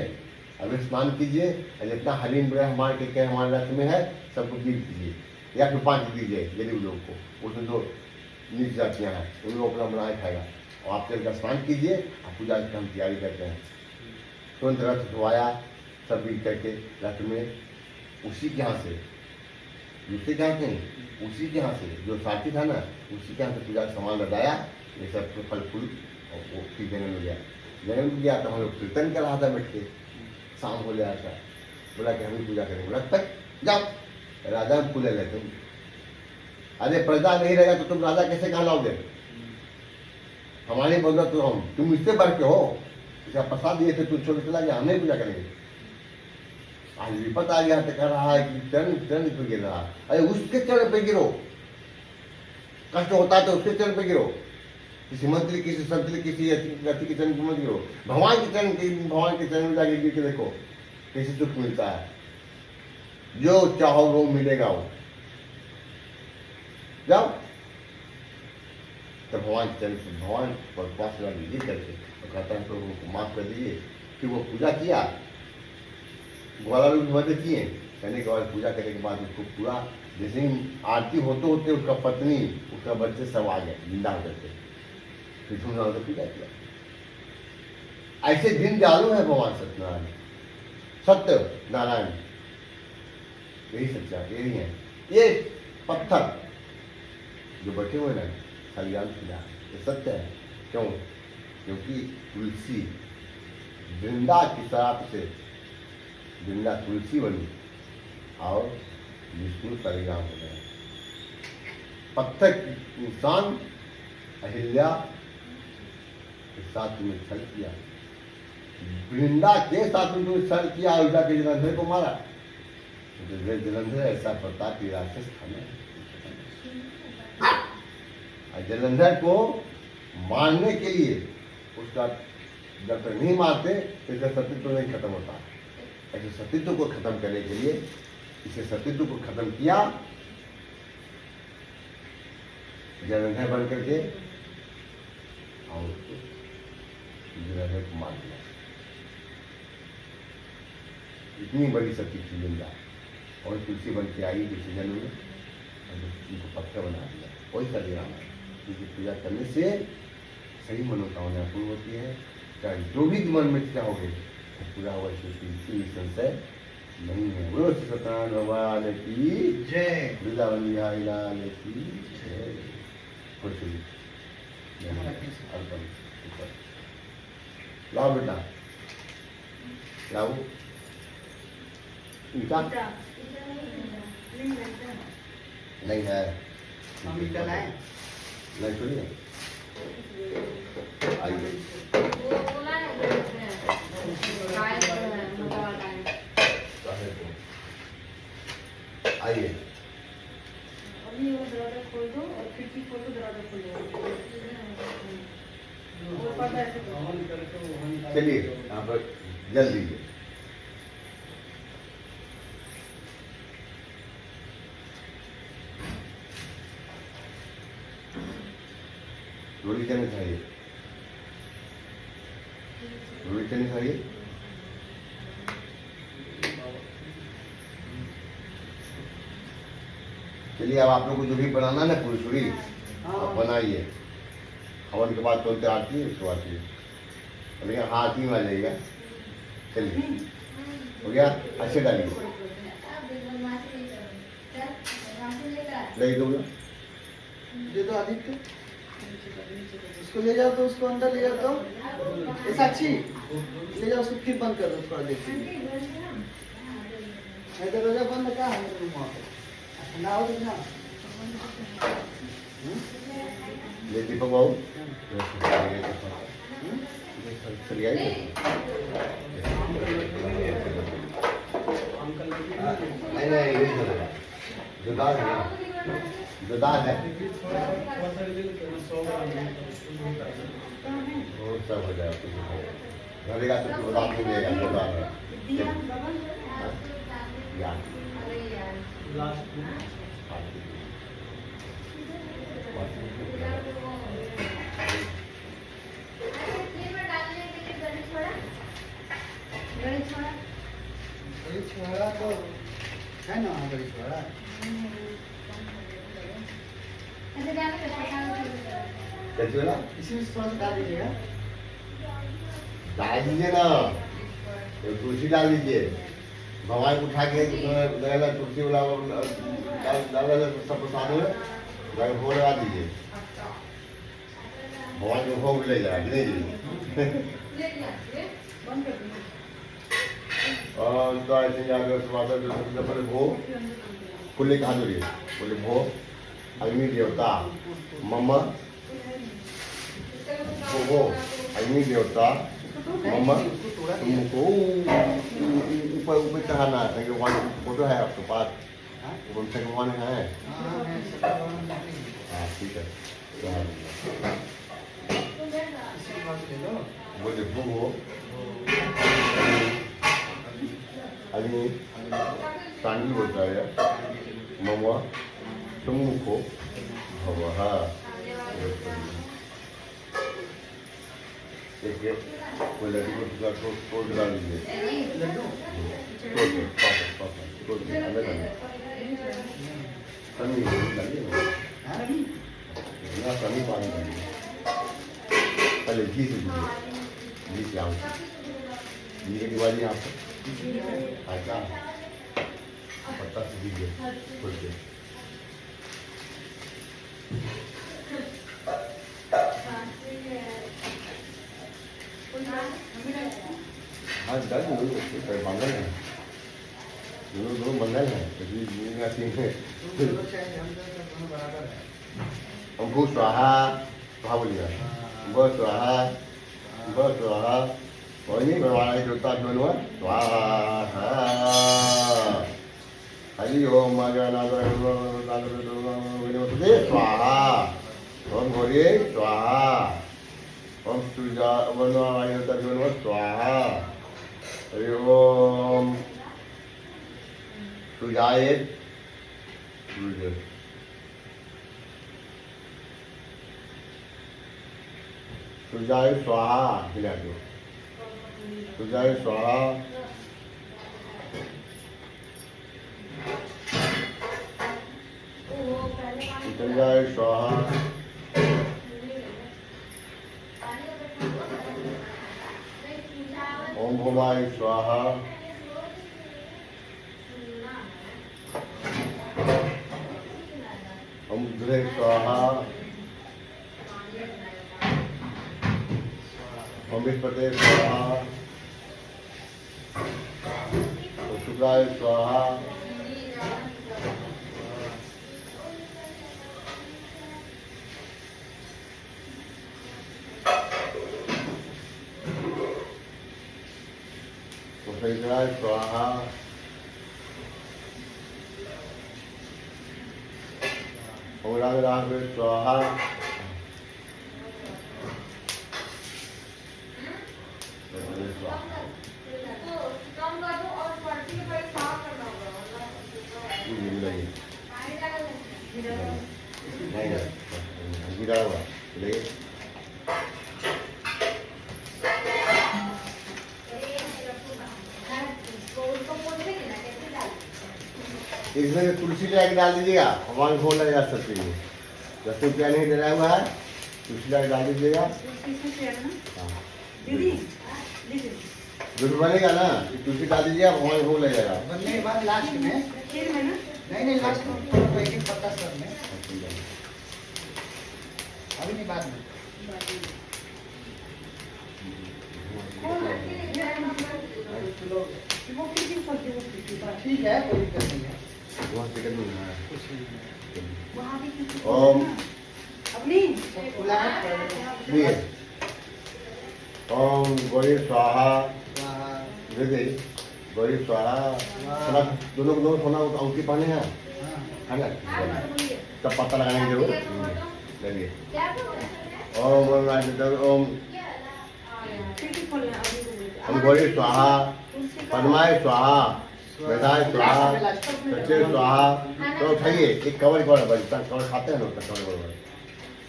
Speaker 1: अब स्नान कीजिए और जितना हरीम मार के हमारे राज्य में है सबको गिर दीजिए या फिर बांट दीजिए गरीब लोग को। उसमें जो नीच जातियाँ हैं उन लोग अपना बनाए खाएगा और आप चल का स्नान कीजिए। आप पूजा की हम तैयारी करते हैं। तुरंत रथ धोआया सब मिल करके रथ में उसी के यहाँ से दूसरे के यहाँ से नहीं, उसी के यहाँ से जो साथी था ना उसी के यहाँ से पूजा का सामान लगाया। ये सब तो फल फूल और वो फिर जंगल में गया। जंगल में गया तो हम लोग कीर्तन कर रहा था बैठ के। शाम हो गया था, बोला कि हम ही पूजा करेंगे। बोला तक जाओ राजा हम फूले लेते तुम। अरे प्रजा नहीं रहेगा तो तुम राजा कैसे कहलाओगे? हमारे बदौलत तो हम तुम इससे बढ़ के हो। इसका प्रसाद दिए थे तुम छोड़ चला गया, हमें पूजा करेंगे। आज विपत आ गया तो कह रहा है कि चरण चरण पे गिर रहा। अरे उसके चरण पे गिरो, कष्ट होता है तो उसके चरण पे गिरो। किसी मंत्री किसी संतरी किसी व्यक्ति के चरण पे मत गिरो, भगवान के चरण में जाके गिर के देखो कैसे सुख मिलता है। जो चाहो वो मिलेगा वो। जाओ तो भगवान के चरण से भगवान पर पास लीजिए करके तो कहता है तो उनको माफ कर दीजिए कि वो पूजा किया। ग्वाला लोग मदद किए, कहने के बाद पूजा करने के बाद उसको पूरा जैसे ही आरती होते होते उसका पत्नी उसका बच्चे सब आ गए जिंदा होकर के फिर तो पूजा किया। ऐसे दिन दयालु है भगवान सत्यनारायण, सत्य नारायण, यही सच्चा यही है। ये पत्थर जो बैठे हुए ना कल्याण किया ये सत्य है। क्यों? क्योंकि तुलसी वृंदा की शराब से वृंदा तुलसी बनी और विष्णु परिणाम हो गया। पत्थर की इंसान अहिल्या के साथ तुमने छल किया, वृंदा के साथ तुमने छल किया, उल्टा के जलंधर को मारा। तो जलंधर ऐसा प्रतापी राक्षस था ना, जलंधर को मारने के लिए उसका जब तक नहीं मारते तो इसका सतीत्व नहीं खत्म होता। ऐसे सतीत्व को खत्म करने के लिए इसे सतीत्व को खत्म किया जलंधर बन करके और जलंधर को मार दिया। इतनी बड़ी सती थी वृंदा और तुलसी बन के आई किसी जन्म में और उनको पत्थर बना दिया। वही परिणाम है क्योंकि पूजा करने से सही मनोकामना पूर्ण होती है। चाहे जो भी मन में चाहोगे तो पूरा हुआ, इसमें संशय नहीं है। बोलो सत्यनारायण भगवान की जय, वृंदावन बिहारी लाल की जय। लाओ बेटा लाओ इनका नहीं है नहीं सुनिए आइए आइए
Speaker 3: अभी वो दरवाजा खोल दो और खिड़की खोल दो, दरवाजा खोल दो। वो पर्दा ऐसे करो।
Speaker 1: चलिए यहाँ पर जल दीजिए। रोटी चने खाइए, रोटी चने खाइए। चलिए अब आप लोग को जो भी बनाना ना पूरी सूरी आप बनाइए। हवन के बाद तुरंत आरती उसके बाद लेकिन आरती में आ जाइएगा। चलिए हो गया, अच्छे डालिए ले दो
Speaker 2: दे दो आदित्य, उसको ले जाओ तो उसको अंदर ले जाओ तो साक्षी ले जाओ उसको फिर बंद कर दो थोड़ा देर के लिए। नहीं दरवाजा बंद है, क्या है मेरे रूम वहाँ पे? ठंडा हो तो ना।
Speaker 1: ये दीपक बाबू
Speaker 2: हम्म?
Speaker 1: चलिए आइए। नहीं नहीं यही चलेगा, जुदार है ना, जुदार है वो सब हो जाएगा कुछ घरेगा तो जुदार नहीं देगा, जुदार है हाँ? या
Speaker 2: बड़ी छोड़ा तो है ना, बड़ी छोड़ा।
Speaker 1: कैसे बोला?
Speaker 2: इसी में थोड़ा सा डाल दीजिएगा।
Speaker 1: डाल दीजिए ना, एक तुलसी डाल दीजिए, भगवान को उठा के तुलसी वाला डाल सब प्रसाद में भोग लगा दीजिए, भगवान को भोग ले जाए नहीं जी। और तो ऐसे जाकर पहले भोग खुले कहा जोड़िए, बोले भोग अग्नि देवता मम भोगो अग्नि देवता मम तुमको ऊपर ऊपर चढ़ाना है, भगवान फोटो है आपके पास? ऊपर से भगवान है? हाँ ठीक है, बोले भोगो अग्नि सांगी बोलता है मम सम्मुखो भवः। देखिए कोई लड्डू को टुकड़ा तोड़ के डाल दीजिए, तोड़ के तोड़ के अंदर डालिए, सनी डालिए ना, सनी पानी डालिए, पहले घी से दीजिए, घी से आऊँ घी की दिवाली यहाँ पर अच्छा पत्ता से दीजिए खोल के। हाँ डाल दो, बंधन है दोनों बंधन है, हमको स्वाहा कहा बोलिएगा, ब स्वाहा ब स्वाहा और नहीं भगवान देवता जो स्वाहा। हरि ओम स्वाहा ओम भोरे स्वाहा ओम सुजा देवता स्वाहा। हरि ओम सुजाय सुजाय स्वाहा खिला दो, सुजाय स्वाहा सुजाय स्वाहा ओम भवाय स्वाहा ओम ध्रुव स्वाहा ओम विष्णुपते स्वाहा ओम शुक्राय स्वाहा ओम शंकराय स्वाहा ओम राघव स्वाहा इसमें तुलसी लाके डाल दीजिएगा, भगवान को लग जा सकती है। 10 रुपया नहीं दे रहा हुआ है, तुलसी लाके डाल दीजिएगा।
Speaker 3: दीदी
Speaker 1: दूध बनेगा ना, तुलसी डाल दीजिएगा, भगवान को लग जाएगा।
Speaker 2: बनने के बाद लास्ट में
Speaker 3: खीर में ना
Speaker 2: नहीं लास्ट में एक पत्ता सब में, अभी नहीं बाद में।
Speaker 3: वो किसी फल की वो
Speaker 2: ठीक है, कोई दिक्कत नहीं है।
Speaker 1: वहाँ टिकट नहीं है।
Speaker 2: कुछ नहीं है।
Speaker 3: वहाँ भी किसी को
Speaker 1: ओम
Speaker 3: अपनी
Speaker 2: सब खुला है, पढ़ लो।
Speaker 1: प्रिय ओम गौरी स्वाहा
Speaker 2: स्वाहा,
Speaker 1: दीदी गौरी स्वाहा
Speaker 2: स्वाहा।
Speaker 1: थोड़ा दोनों को सोना अंगूठी पहने हैं
Speaker 2: हाँ,
Speaker 1: है ना
Speaker 3: बोलिए
Speaker 1: तब पता लगाने की जरूरत लगे ओम ओम ओम
Speaker 3: खिड़की खोलना अभी को बोलिए
Speaker 1: ओम गौरी स्वाहा पद्माय स्वाहा वेदाय स्वाहा सचे स्वाहा तो उठाइए एक कवर कवर भाई कवर खाते हैं ना उसका कवर कवर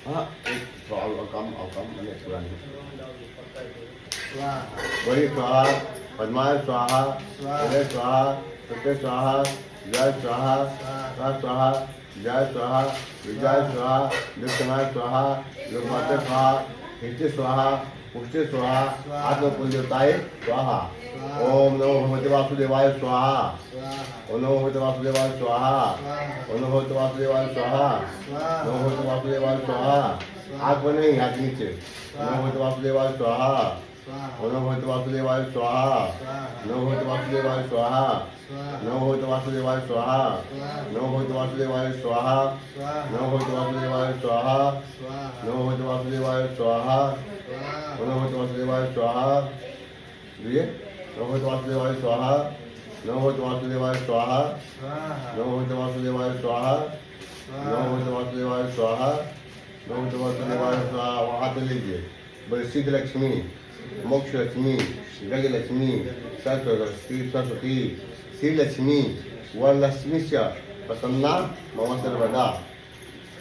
Speaker 1: हाँ एक कम मैंने पूरा नहीं
Speaker 2: स्वाहा,
Speaker 1: गौरी स्वाहा पद्माय स्वाहा वेदाय स्वाहा सचे स्वाहा जय स्वाहा स्वाहा स्वाहा जय स्वाहा विजय स्वाहा दक्षिणाय स्वाहा लोकमाता स्वाहा हिते स्वाहा पुष्टे स्वाहा आत्मकुल देवताय स्वाहा ओम नमो भगवते वासुदेवाय स्वाहा
Speaker 2: स्वाहा,
Speaker 1: ओम नमो भगवते वासुदेवाय स्वाहा ओम नमो भगवते वासुदेवाय स्वाहा नमो भगवते वासुदेवाय स्वाहा आग पर नहीं हाथ नीचे ओम नमो भगवते वासुदेवाय स्वाहा
Speaker 2: स्वाहा,
Speaker 1: ओम नमो भगवते वासुदेवाय स्वाहा नमो भगवते वासुदेवाय स्वाहा
Speaker 2: स्वाहा,
Speaker 1: नमो भगवते वासुदेवाय स्वाहा नमो भगवते वासुदेवाय स्वाहा
Speaker 2: स्वाहा,
Speaker 1: नमो भगवते वासुदेवाय स्वाहा
Speaker 2: स्वाहा,
Speaker 1: नमो भगवते वासुदेवाय स्वाहा
Speaker 2: स्वाहा,
Speaker 1: नमो भगवते वासुदेवाय स्वाहा लिए नमो भगवते वासुदेवाय स्वाहा नमो भगवते वासुदेवाय स्वाहा
Speaker 2: स्वाहा,
Speaker 1: नमो भगवते वासुदेवाय स्वाहा नमो भगवते वासुदेवाय स्वाहा नमो भगवते वासुदेवाय स्वाहा वहाँ से लीजिए बोले सिद्ध लक्ष्मी मोक्ष लक्ष्मी गज लक्ष्मी सरस्वती श्री लक्ष्मी वरलक्ष्मी से प्रसन्ना मम सर्वदा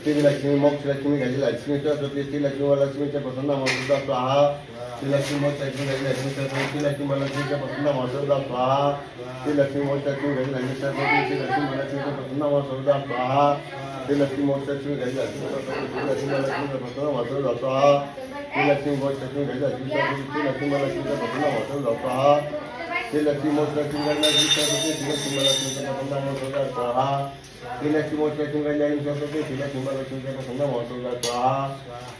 Speaker 1: श्री लक्ष्मी मोक्ष लक्ष्मी गज लक्ष्मी सरस्वती श्री लक्ष्मी वरलक्ष्मी से प्रसन्ना मम सर्वदा स्वाहा श्री लक्ष्मी मोक्ष लक्ष्मी गज लक्ष्मी सरस्वती श्री लक्ष्मी वरलक्ष्मी से प्रसन्ना मम सर्वदा स्वाहा श्री लक्ष्मी मोक्ष लक्ष्मी गज लक्ष्मी सरस्वती श्री लक्ष्मी वरलक्ष्मी से प्रसन्ना मम सर्वदा स्वाहा श्री लक्ष्मी मोक्ष लक्ष्मी गज लक्ष्मी सरस्वती श्री लक्ष्मी वरलक्ष्मी से प्रसन्ना मम सर्वदा स्वाहा श्री लक्ष्मी मोक्ष लक्ष्मी गज लक्ष्मी सरस्वती श्री लक्ष्मी वरलक्ष्मी से प्रसन्ना मम सर्वदा स्वाहा श्री लक्ष्मी मोक्ष लक्ष्मी गज लक्ष्मी सरस्वती श्री लक्ष्मी वरलक्ष्मी से प्रसन्ना मम सर्वदा स्वाहा श्री लक्ष्मी मोक्ष लक्ष्मी गज लक्ष्मी सरस्वती श्री लक्ष्मी वरलक्ष्मी से प्रसन्ना मम सर्वदा स्वाहा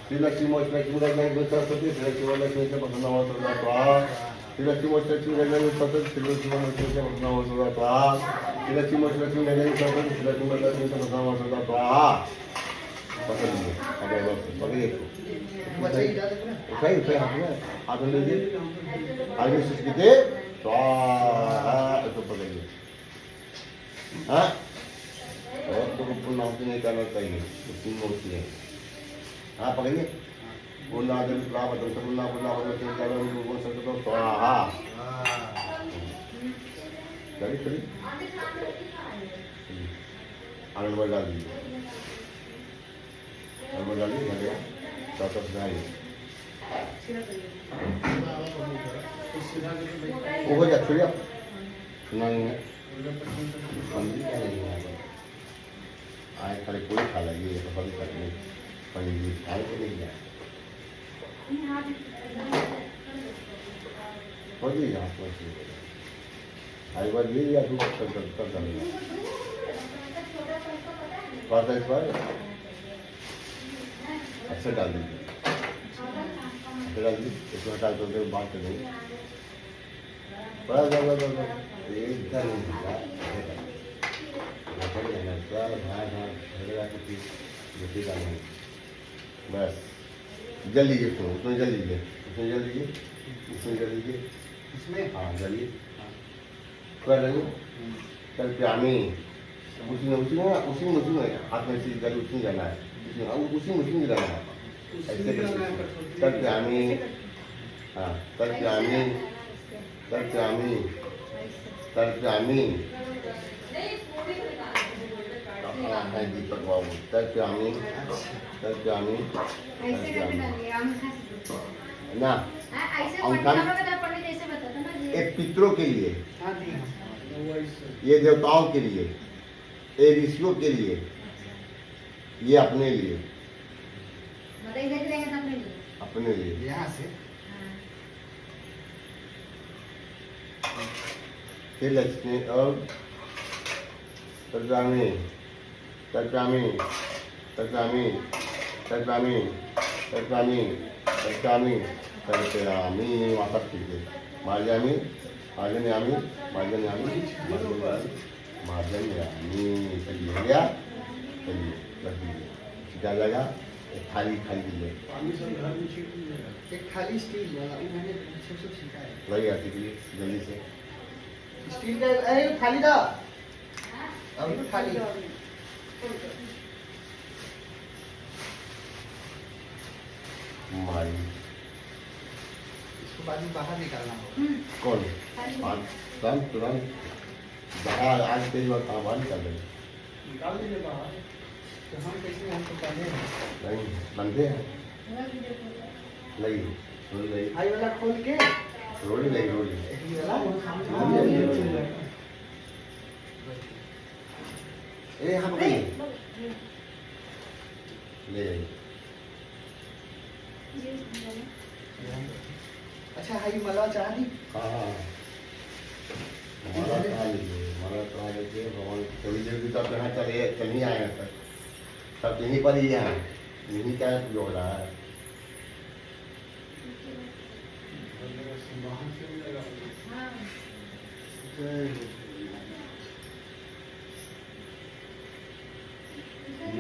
Speaker 1: श्री लक्ष्मी मोक्ष लक्ष्मी गज लक्ष्मी सरस्वती श्री लक्ष्मी वरलक्ष्मी से प्रसन्ना मम सर्वदा स्वाहा श्री लक्ष्मी मोक्ष लक्ष्मी गज लक्ष्मी सरस्वती श्री लक्ष्मी वरलक्ष्मी से प्रसन्ना मम सर्वदा स्वाहा श्री लक्ष्मी मोक्ष लक्ष्मी गज लक्ष्मी सरस्वती श्री लक्ष्मी वरलक्ष्मी से प्रसन्ना मम सर्वदा स्वाहा पकड़ लीजिए आगे पकड़िए
Speaker 2: बच्चे ही जाते हैं।
Speaker 1: उठाइए उठाइए हाथ में लीजिए आगे से कीजिए स्वाहा इसको पकड़िए हाँ और तो पूर्णाहुति नहीं करना चाहिए तो तीन होती है हाँ पकड़िए पूर्णाहुति प्राप्त पूर्णाहुति स्वाहा चलिए चलिए आनंद बढ़ डाल दीजिए आनंद बढ़ डालिए बढ़िया चौथा सुधारिए वो हो जाए छोड़िए आप सुना नहीं है मंदिर क्या नहीं है आए खाली पूरी खा लगी तो कभी तक नहीं पनीर खाए तो नहीं जाए हो गई यहाँ पर आई बार ये या तू कर डालेगा थोड़ा सा इस बार अच्छा डाल दीजिए अच्छा डाल दीजिए इसमें हटा कर बात कर देंगे बड़ा इधर नहीं होगा बस जल लीजिए उसमें जल लीजिए उसमें जल लीजिए उसमें जल लीजिए
Speaker 2: इसमें
Speaker 1: हाँ जलिए क्या डालिए कल प्यामी उसी में हाथ में से जल उसी में जाना है उसी में जाना है ऐसे कल प्यामी हाँ कल प्यामी कल प्यामी कल प्यामी है दीपक बाबू कल प्यामी कल प्यामी
Speaker 3: ऐसे करके डालिए हम खा सकते
Speaker 1: ना
Speaker 3: ऐसे
Speaker 1: अंकल
Speaker 3: पंडित ऐसे बताता ना
Speaker 1: एक पितरों के लिए
Speaker 2: हाँ जी हाँ वैसे
Speaker 1: ये देवताओं के लिए ये ऋषियों के लिए ये अपने लिए
Speaker 3: मतलब इधर रहेंगे तो अपने लिए
Speaker 1: अपने लिए
Speaker 2: यहाँ से
Speaker 1: फिर लक्ष्मी और तर्जामी तर्जामी तर्जामी तर्जामी तर्जामी तर्जामी तर्जामी वापस कीजिए मार्जामी मार्जन्यामी चलिए हो गया। चलिए रख दीजिए, क्या जाएगा थाली खाली दीजिए
Speaker 2: एक थाली स्टील वाला वो मैंने सबसे छीका है
Speaker 1: लगेगा टिकली जल्दी से।
Speaker 2: स्टील का अरे थाली दा अब तो थाली
Speaker 1: मारी
Speaker 2: इसको बाद में बाहर निकालना होगा।
Speaker 1: कौन तुरंत बाहर आज तेज बार कहाँ बाहर निकाल देंगे
Speaker 2: निकाल दीजिए बाहर तो हम कैसे हम तो पहले हैं
Speaker 1: नहीं बनते हैं नहीं रोली नहीं
Speaker 2: हाई वाला खोल के
Speaker 1: रोली नहीं रोली
Speaker 2: यही वाला
Speaker 1: ए यहाँ पे ले जाइए।
Speaker 2: अच्छा हाई मला चाह दी
Speaker 1: हाँ हमारा कहाँ लीजिए भगवान थोड़ी देर भी तब यहाँ चल ही आए हैं सब यहीं पर ही है यहीं क्या जो हो रहा है।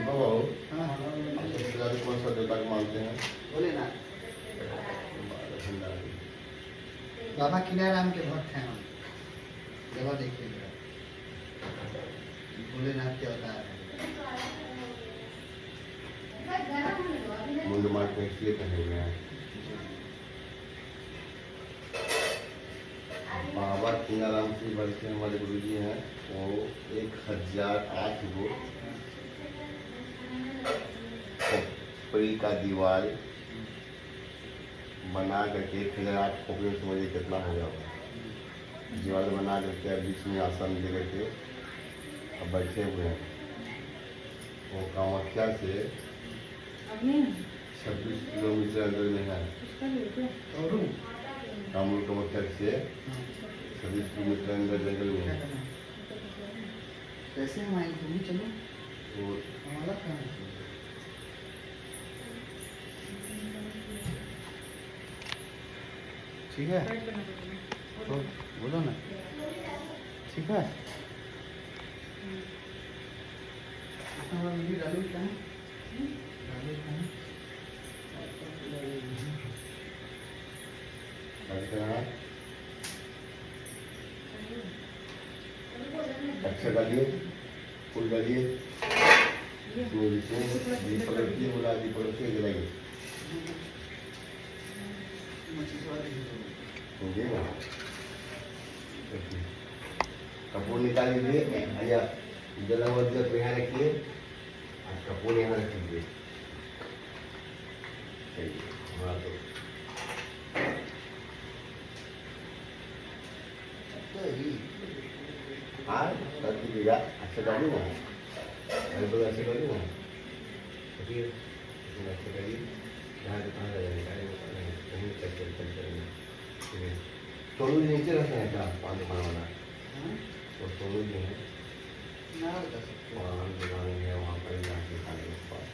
Speaker 1: बाबू सबसे ज्यादा कौन सा देवता को मानते हैं?
Speaker 2: बोले ना बाबा किनाराम के भक्त हैं हम जगह देखिए भोलेनाथ के अवतार है
Speaker 1: मुंड मार्ग में इसलिए पहने हुए हैं। बाबा किनाराम से बड़े से हमारे गुरु जी हैं वो 1008 गो खोपड़ी का दीवार बना करके फिर आप खोपड़ी में समझिए कितना हो जाएगा। दीवार बना करके बीच में आसन दे करके अब बैठे हुए हैं। वो कामाख्या से 26 किलोमीटर अंदर में है। कामरूप कामाख्या से 26 किलोमीटर अंदर जंगल में है।
Speaker 2: कैसे हम आएंगे घूमने चलो
Speaker 1: वो
Speaker 2: हमारा कहाँ है? ठीक है तो बोलो ना ठीक है डालू क्या है
Speaker 1: अच्छा डालिए फूल डालिए दीपक रखिए बोला दीपक रखिए जलाइए कपूर निकाल लीजिए भैया जला हुआ दिया तो यहाँ रखिए और कपूर यहाँ रख लीजिए। चलिए हमारा तो हाँ कर दीजिएगा अच्छा कर दूँगा अरे तो ऐसे कर दूँगा फिर ऐसे करिए यहाँ तो कहाँ रहेगा कहीं चल सोनू जी नीचे रखे हैं क्या पानी खाने वाला तो सोनू जी हैं दुकान है वहाँ पर ही जाके खाने के पास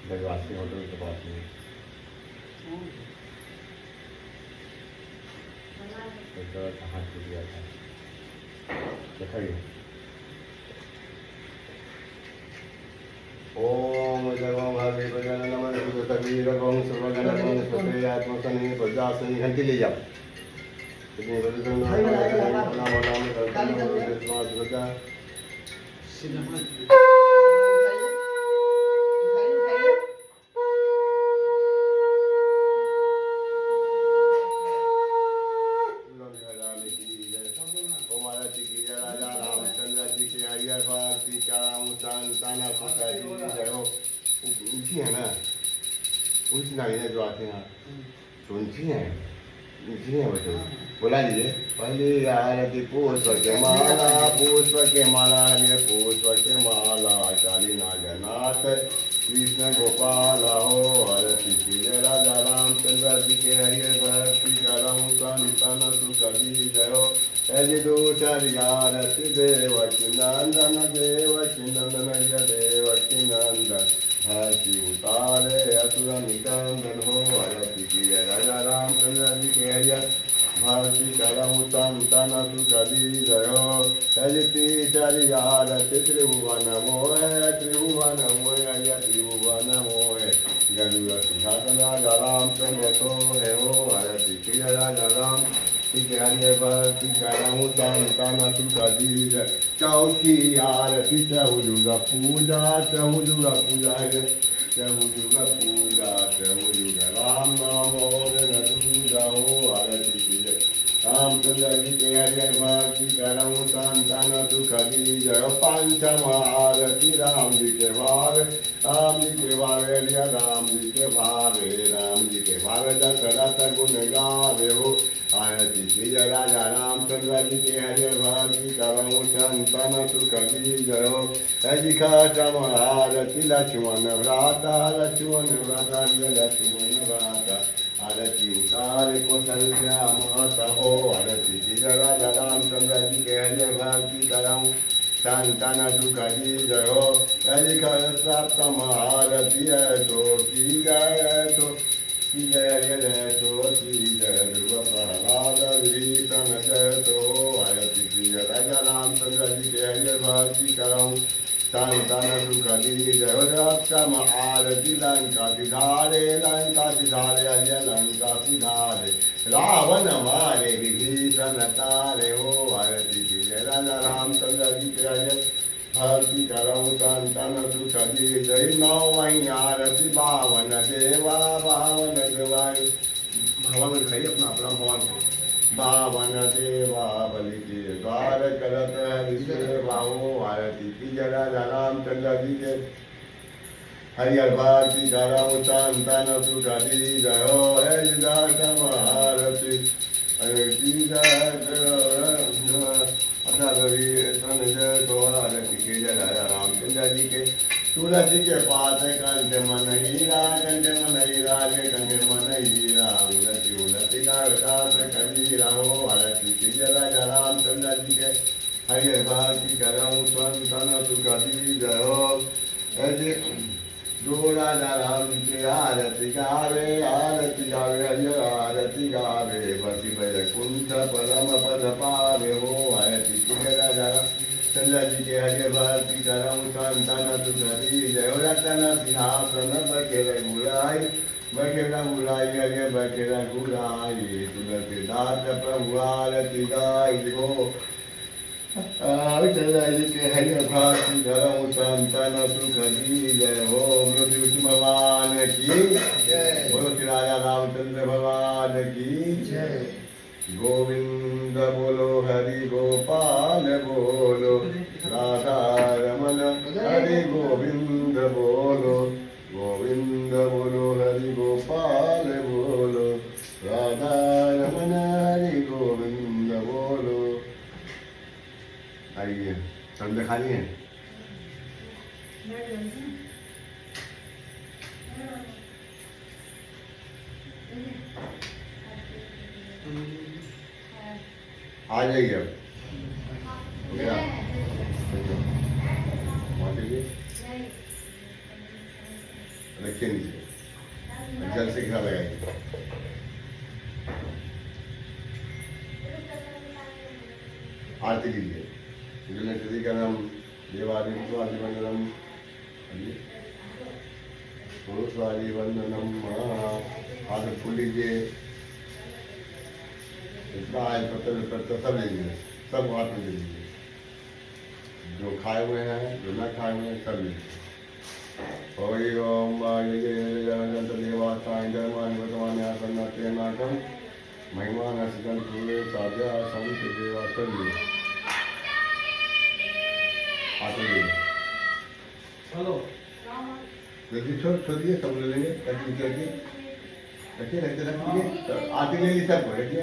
Speaker 1: बजवासी होटल के पास में हाथ टूट गया था दिखाइए। ओम जगों भावे भजन नमन सुतवीर गौं सर्वगण गौं स्वते आत्मसनि प्रजासनि घंटी ले जाओ कितने बजे से नाम बता ऊँची है ना ऊँची नारियाँ जो आते हैं तो ऊँची हैं बच्चों बुला लीजिए पहली आरती पुष्प के माला हरिय पुष्प के माला काली नागनाथ कृष्ण गोपाल हो आरती की राजा रामचंद्र जी के हरिय भक्ति करम संतन सुखदी जयो आरती देवकी नंदन नंदन हसी उतारे असुर निकंदन हो आरती की राजा रामचंद्र जी के हरिया भारती करम संतन सुखदी जयो चरिति चरियारति त्रिभुवन मोहे त्रिभुवन मोहे गरुड़ सिंहासन राजा रामचंद्र सोहे हो हरति प्रिय राजा राम हरे भक्ति करऊँ संतन सुखदी जय चौथी आरती चहुजुगा पूजा चहुजुगा पूजा चहुजुगा पूजा चहुजुगा राम नाम और नूजा हो आरती जय रामचंद्र जी के हरे भक्ति करऊँ संतन सुखदी जय पंचम आरती राम जी के भावे राम जी के भावे राम जी के भावे राम जी के भावे दशरथ गुण गावे हो आरती प्रिय राजा रामचंद्र जी के हरे भक्ति करऊँ संतन सुखदी जय हो खटम आरती लक्ष्मण भ्राता लक्ष्मण भ्राता आरती उतार कौशल्या माता हो आरती प्रिय राजा रामचंद्र जी के हरे भक्ति करऊँ संतन सुखदी जय हो सप्तम आरती तो की जय तो जय तो जय ध्रुव प्रहलाद विभीषण जय तो आरती प्रिय राजा रामचंद्र जी के हरे भक्ति करऊँ संतन सुखदी जय अष्टम आरती लंका सिधारे हरिय लंका सिधारे रावण मारे विभीषण तारे हो आरती प्रिय राजा रामचंद्र जी के हरे भक्ति करऊँ संतन सुखदी जय नौवहीं आरती बावन देवा भगवान खाइए अपना भगवान को बावन देवा बलि के द्वार करत हरि सेवा हो आरती प्रिय राजा रामचंद्र जी के हरियर भक्ति करऊँ संतन सुखदी जय हो दशम आरती रामचंद्र जी के तुलसी के पास कंठ मन हीरा कंठ मन हीरा उलसी उलसी कबीरा हो आरती प्रिय राजा रामचंद्र जी के हरियर भक्ति करऊँ संतन सुखदी जय हो दो राजा राम के आरती गावे हरियर आरती गावे बसी वैकुंठ परम पद पावे हो आरती प्रिय राजा चंद्र जी के हरियर भक्ति करऊँ संतन सुखदी जय रतन सिंहासन बखेरा बुलाई हरियर बखेरा गुराई तुलसीदास प्रभु आरती गाई हो चंद्र जी के हरियर भक्ति करऊँ संतन सुखदी जय हो मृत्यु भगवान की जय बोलो श्री राजा रामचंद्र भगवान की जय गोविंद बोलो हरि गोपाल बोलो राधा रमन हरि गोविंद बोलो हरि गोपाल बोलो राधा रमन हरि गोविंद बोलो। आइए संध्या खाली है आ जाइए अब मेरा रखिए नीचे जल से घिरा लगाइए आरती लीजिए का नाम देवादिवंदनम पुरुषवादी वंदनम हाथ फूल लीजिए पत्थर सब लीजिए सब हाथ में ले लीजिए जो खाए हुए हैं जो न खाए हुए हैं सब लीजिए ओम देवाताय जयमान्यतमान्यासन्नाट्यनाकम महिमान पूरे साध्या संत देवा सब लीजिए
Speaker 2: हेलो
Speaker 1: देखिए छोड़िए सब ले लेंगे रखिए आरती ले लीजिए सब रखिए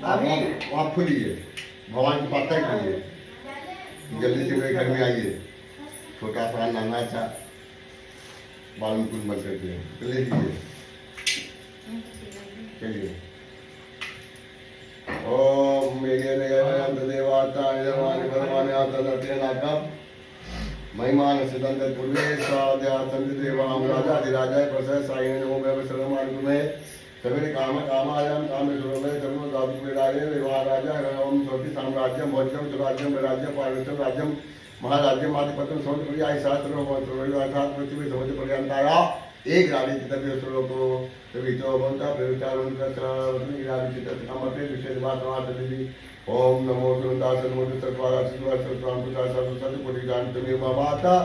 Speaker 1: आप खुलिए भगवान की पाता कीजिए जल्दी से मेरे घर में आइए छोटा सा नाना सा बाल मुकुंद बन करके ले लीजिए चलिए ओम मेरे देवाता महिमान सिद्धांत पूर्वे साध्यातंत्र देवाम राजाधिराजाय प्रसय सायन ओम सर्वमार्ग में सवेरे काम कामायाम काम सुरभय सर्व विराजन विवाह राजा एवं ज्योति साम्राज्यम भोज्यम सुराज्यम विराज्यम पार्वतम राज्यम महाराज्यम आदिपत्यम समुद्र प्रिया शास्त्र पृथ्वी समुद्र पर्यंताया एक रानी चित्र श्लोको विचो भवता प्रविचार ओम नमो सुरदास नमो सर्वारा शिवा सर्वां पुता सतपुरी जान तुम्हें माता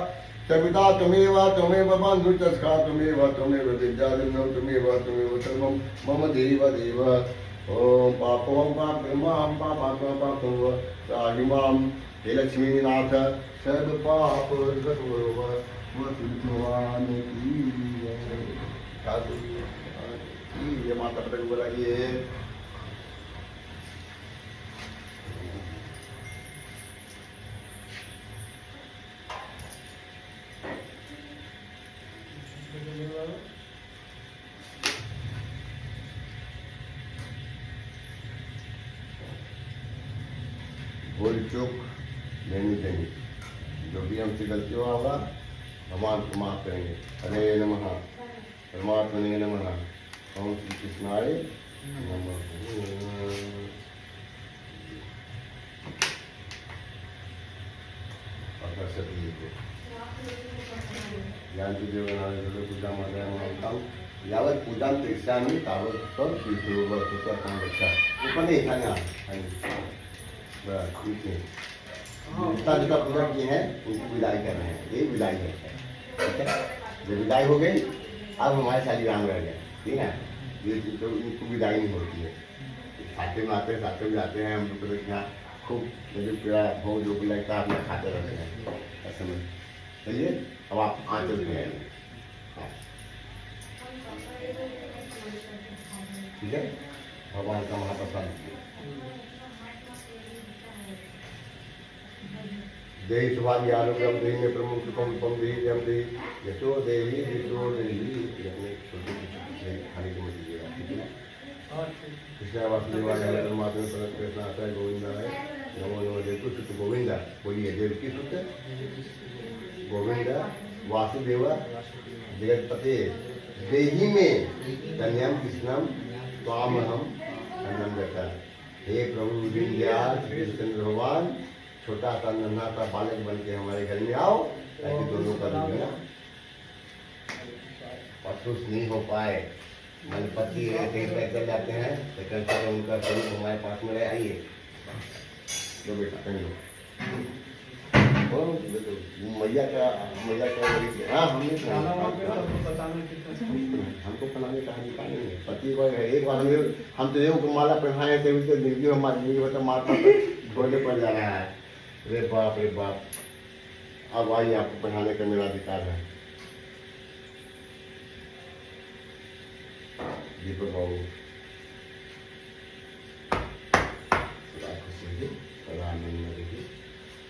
Speaker 1: सविता त्वमेव बन्धुश्चा त्वमेव विद्यादिनो त्वमेव सर्वं मम देव देव ओम पापं पापं पापं राहिमां हे लक्ष्मीनाथ सर्व पाप भगव भगवान की साधु ये माता पिता को बुलाइए भूल चूक लेनी देनी जो भी हमसे गलती होगा भगवान को माफ करेंगे। हरे नमः परमात्मने नमः ओम श्री कृष्णाय नमः। पूजा माता यावत पूजा कृष्णामी तावत सब रक्षा ऊपर नहीं खाना ठीक है। जितना जितना पूजा किए हैं उनको विदाई कर रहे हैं। ये विदाई है, ठीक है। जब विदाई हो गई अब हमारे शादी राम रह गए, ठीक है। ये तो उनको विदाई नहीं होती है। खाते में आते हैं, खाते में जाते हैं, हम लोग यहाँ खूब पूरा भोग जो भी लगता है अपना खाते रहते हैं ऐसे में। चलिए अब आप आंचल में आएंगे, ठीक है। भगवान का महाप्रसाद देहि शुभांगी आरोग्यम देहि में प्रमुख सुखम उपम देहि जम देहि यशो देहि यशो देहि अपने छोटे छोटे खाने को मत दीजिएगा, ठीक है। कृष्ण वासुदेवाय हरे परमात्मा प्रणत कृष्ण आचार्य गोविंदाय नमो नमो देवकी सुत गोविंदा बोलिए देवकी सुत गोविंद वासुदेव जगतपते देहि में धन्यम कृष्णम स्वामहम आनंदता। हे प्रभु दीनदयाल कृष्ण भगवान छोटा सा नन्हा सा बालक बन के हमारे घर में आओ ताकि दोनों का दुनिया अफसोस नहीं हो पाए। मन पति कहीं पर चल जाते हैं तो कहते हैं उनका स्वरूप हमारे पास में रहे। आइए जो बेटा कहीं लो मैया का हाँ हमको बनाने का अधिकार नहीं है। पति को एक बार हम तो ये माला पहनाए थे उसके जिंदगी हमारी जिंदगी मतलब माता छोड़ने पड़ जा रहा है। रे बाप अब आइए आपको पढ़ाने का मेरा अधिकार है। दीपक बाबू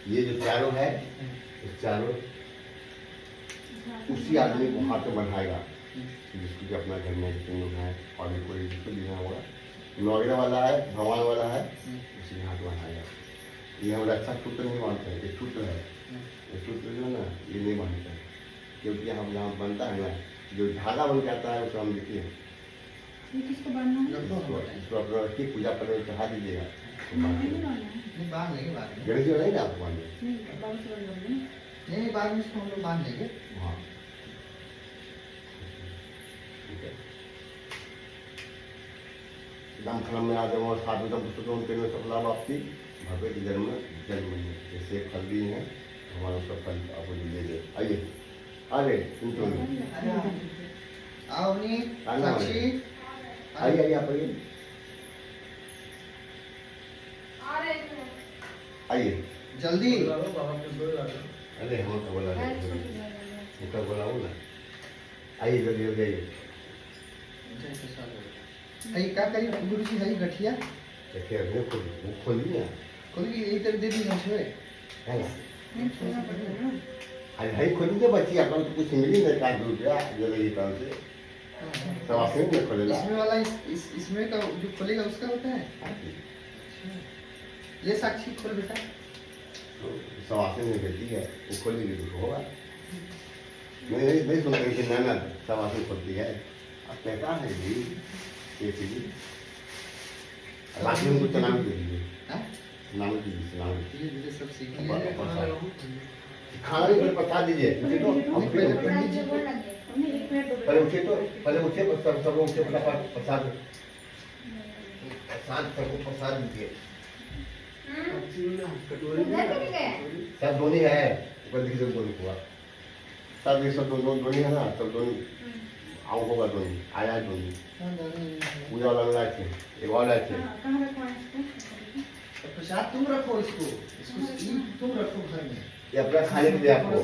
Speaker 1: ये जो चारों है इस चारों उसी आदमी को हाथ में बढ़ाएगा जिसको अपना घर में जितने लोग हैं और भी कोई जिसको देना होगा नौगरा वाला है भगवान वाला है उसी हाथ बढ़ाएगा। ये हम रक्षा सूत्र नहीं मानते हैं, ये सूत्र है। ये सूत्र जो है ना ये नहीं मानते हैं क्योंकि हम जहाँ बनता है ना जो धागा बन जाता है उसको हम देखिए इसको अपना रखिए पूजा करने चढ़ा दीजिएगा। गणेश जी नहीं ना आपको बांधे
Speaker 2: नहीं बाद में इसको हम लोग बांध देंगे।
Speaker 1: हाँ ठीक है। दम खलम में आदम और साधुतम पुस्तकों के में सफला वापसी भव्य की जन्म जैसे फल भी हैं हमारा उसका फल आपको ले ले। आइए अरे सुन
Speaker 2: आओ नी साक्षी
Speaker 1: आइए आप आइए
Speaker 2: जल्दी।
Speaker 1: अरे हम तो बोला उनका बोला हूँ ना। आइए जल्दी जल्दी आइए।
Speaker 2: क्या करिए गुरु जी है गठिया
Speaker 1: देखिए अपने वो खोलिए ना
Speaker 2: खोलिए यही तरह दे दीजिए मुझे
Speaker 1: है ना। अरे भाई खोलिए बच्ची अपन तो कुछ मिली नहीं 4 रुपया जल्दी काम से सवासी में खोलेगा।
Speaker 2: इसमें वाला इसमें का जो खोलेगा उसका होता है। ये साक्षी खोल बेटा
Speaker 1: सवासी में देती है वो खोलेगी तो होगा। नहीं सुनते कि ननद सवासी खोलती है। अब कहता है जी ये चीज बाकी हमको चना भी दे दीजिए,
Speaker 2: हाँ?
Speaker 1: चना भी दे दीजिए, चना भी।
Speaker 2: धीरे धीरे सब सीख
Speaker 1: बस,
Speaker 2: लिया
Speaker 1: बस। खाना भी पहले पका दीजिए, उठिए तो, हम
Speaker 2: पहले
Speaker 1: फिर
Speaker 2: पंडित जी
Speaker 3: हमने एक मिनट दो
Speaker 1: पहले उठिए तो, पहले उठिए सब लोग उठिए फटाफट प्रसाद सबको प्रसाद दीजिए। सब दोनी है, ऊपर देखिए सब दोनी हुआ, सब ये सब दोनी है ना, सब दोनी आओ होगा दोनी, आया दोनी, पूजा वाला लाए थे, एक और लाए थे।
Speaker 3: कहाँ रखवाएं इसको?
Speaker 2: तो प्रसाद तुम रखो इसको तुम रखो घर में।
Speaker 1: ये अपना खाने के लिए आपको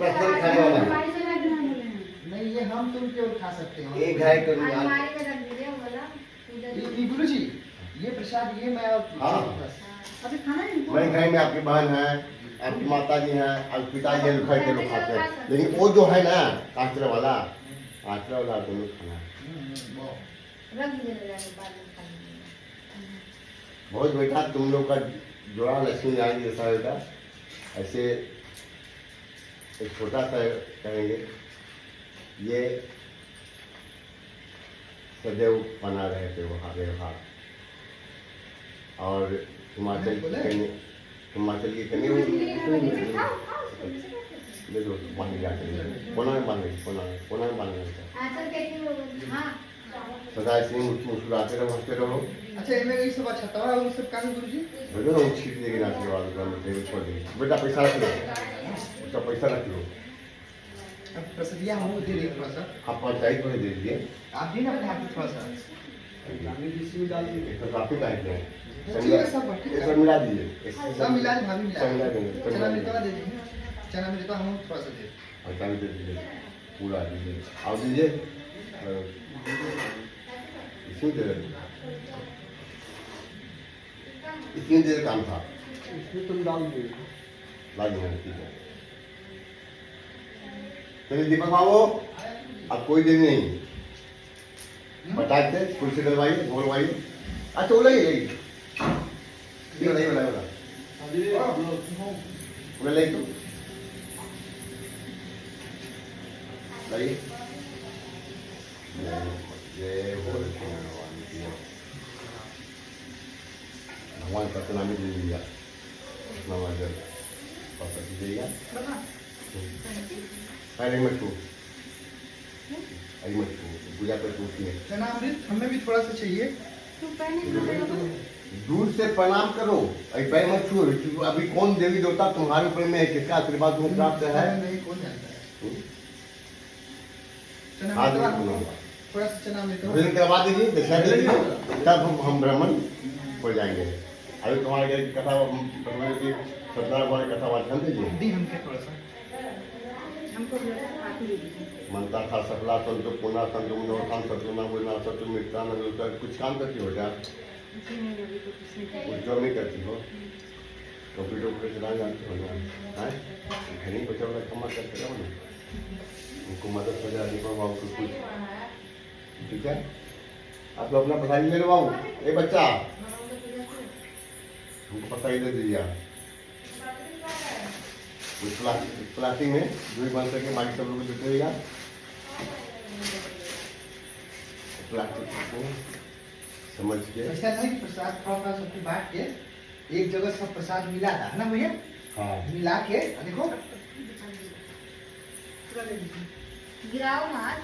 Speaker 1: पर्सनल खाने वाला है।
Speaker 3: हमारी जगह बिना बोले हैं।
Speaker 2: नहीं ये हम तुम केवल खा सकते हैं।
Speaker 1: एक है करूँ
Speaker 3: अलमारी में रख दीजिए वो वाला पूजा
Speaker 2: ये गुरु जी ये प्रसाद ये मैं और
Speaker 1: हाँ।
Speaker 2: बस।
Speaker 3: अभी खाना नहीं
Speaker 1: मेरे घर में आपकी बहन है, आपकी माता जी हैं, आपके पिताजी हैं, घर के लोग खाते हैं, लेकिन वो जो है ना आश्रय वाला दोनों खाना है।
Speaker 2: वाह।
Speaker 3: रख दीजिए ले जाके बाद में खा लीजिए।
Speaker 1: बहुत बेटा तुम लोग का जोड़ा लक्ष्मी नारायण जैसा होगा, ऐसे एक छोटा सा कहेंगे, ये सदैव बना रहे व्यवहार। और हिमाचल की कन्या ले दो पानी जाके कोना में बांध
Speaker 3: आंचल कैसी हो? हाँ
Speaker 1: सदा ऐसे मुस्कुराते रहो, हंसते रहो।
Speaker 2: अच्छा इनमें ये सब अच्छा तवा वो सब काम गुरु जी।
Speaker 1: बेटा वो छीट देगी ना आशीर्वाद का टेबल छोड़ देगी। बेटा पैसा रख लो, उसका पैसा रख लो,
Speaker 2: अब प्रसादिया हम दे रहे थोड़ा सा।
Speaker 1: आप पंचायत को दे दीजिए।
Speaker 2: आप भी ना अपने हाथ में थोड़ा सा।
Speaker 1: इसमें काफी टाइम है,
Speaker 2: ठीक है सब ठीक
Speaker 1: ये
Speaker 2: है।
Speaker 1: सब मिला दीजिए,
Speaker 2: सब मिला दे भाभी
Speaker 1: सब मिला
Speaker 2: मिला।
Speaker 1: देंगे,
Speaker 2: चना मिर्चा दे दीजिए। चना मिर्चा हम थोड़ा सा दे।
Speaker 1: पैसा भी दे दीजिए, पूरा दीजिए, आओ दीजिए, इसमें दे दीजिए, इसमें देर काम था,
Speaker 4: इसमें तुम डाल दो।
Speaker 1: लाइए ठीक है। चलिए दीपक बाबू, अब कोई देर नहीं, बताते कुछ से डलवाइए, बोलवाइए। अच्छा वो लाइए लाइए, ठीक है लाइए उन्हें लाइए तो लाइए। जय बोल भगवान की, भगवान का नाम ही ले लिया, नमाजर पापा दीजिएगा। अरे मत छू, पूजा पर टूटती है।
Speaker 2: चना अमृत हमें भी थोड़ा सा चाहिए।
Speaker 3: तू पहले
Speaker 1: दूर से प्रणाम करो, पैर मत छू। अभी कौन देवी देवता तुम्हारे ऊपर में है, किसका आशीर्वाद तुम्हें प्राप्त है?
Speaker 2: नहीं कौन जानता है। चना
Speaker 1: हाथ
Speaker 2: मिर्चा
Speaker 1: में सुनो,
Speaker 2: थोड़ा सा चना मिर्चा।
Speaker 1: फिर करवा दीजिए, दशा दे दीजिए, तब हम ब्राह्मण हो जाएंगे। अभी तुम्हारे घर की कथा सत्यनारायण की कथा वाचन दीजिए।
Speaker 2: दी हमके थोड़ा सा।
Speaker 3: हमको आती दीजिए।
Speaker 1: मनता था सफला संतो पुना संतो मनोरथान सत्वना गुना सत्व मित्रता न कुछ काम करती हो क्या?
Speaker 3: जी नहीं अभी तो कुछ नहीं
Speaker 1: कुछ जॉब नहीं करती हो, कंप्यूटर पर चला जानती हो ना, हैं? घर ही बचा वाला कमा करते रहो ना, उनको मदद हो जाए दीपक बाबू को कुछ, ठीक है? आप लोग अपना पढ़ाई ले लो बाबू, ए बच्चा हमको पता ही दे दीजिए आप। प्लास्टिक में जो भी बन सके बाकी सब लोग को देते रहिएगा। प्लास्टिक को समझ के,
Speaker 2: ऐसा नहीं प्रसाद थोड़ा सबको बांट के एक जगह सब प्रसाद मिला था ना भैया।
Speaker 1: हाँ
Speaker 2: मिला के देखो
Speaker 3: गिराओ मत।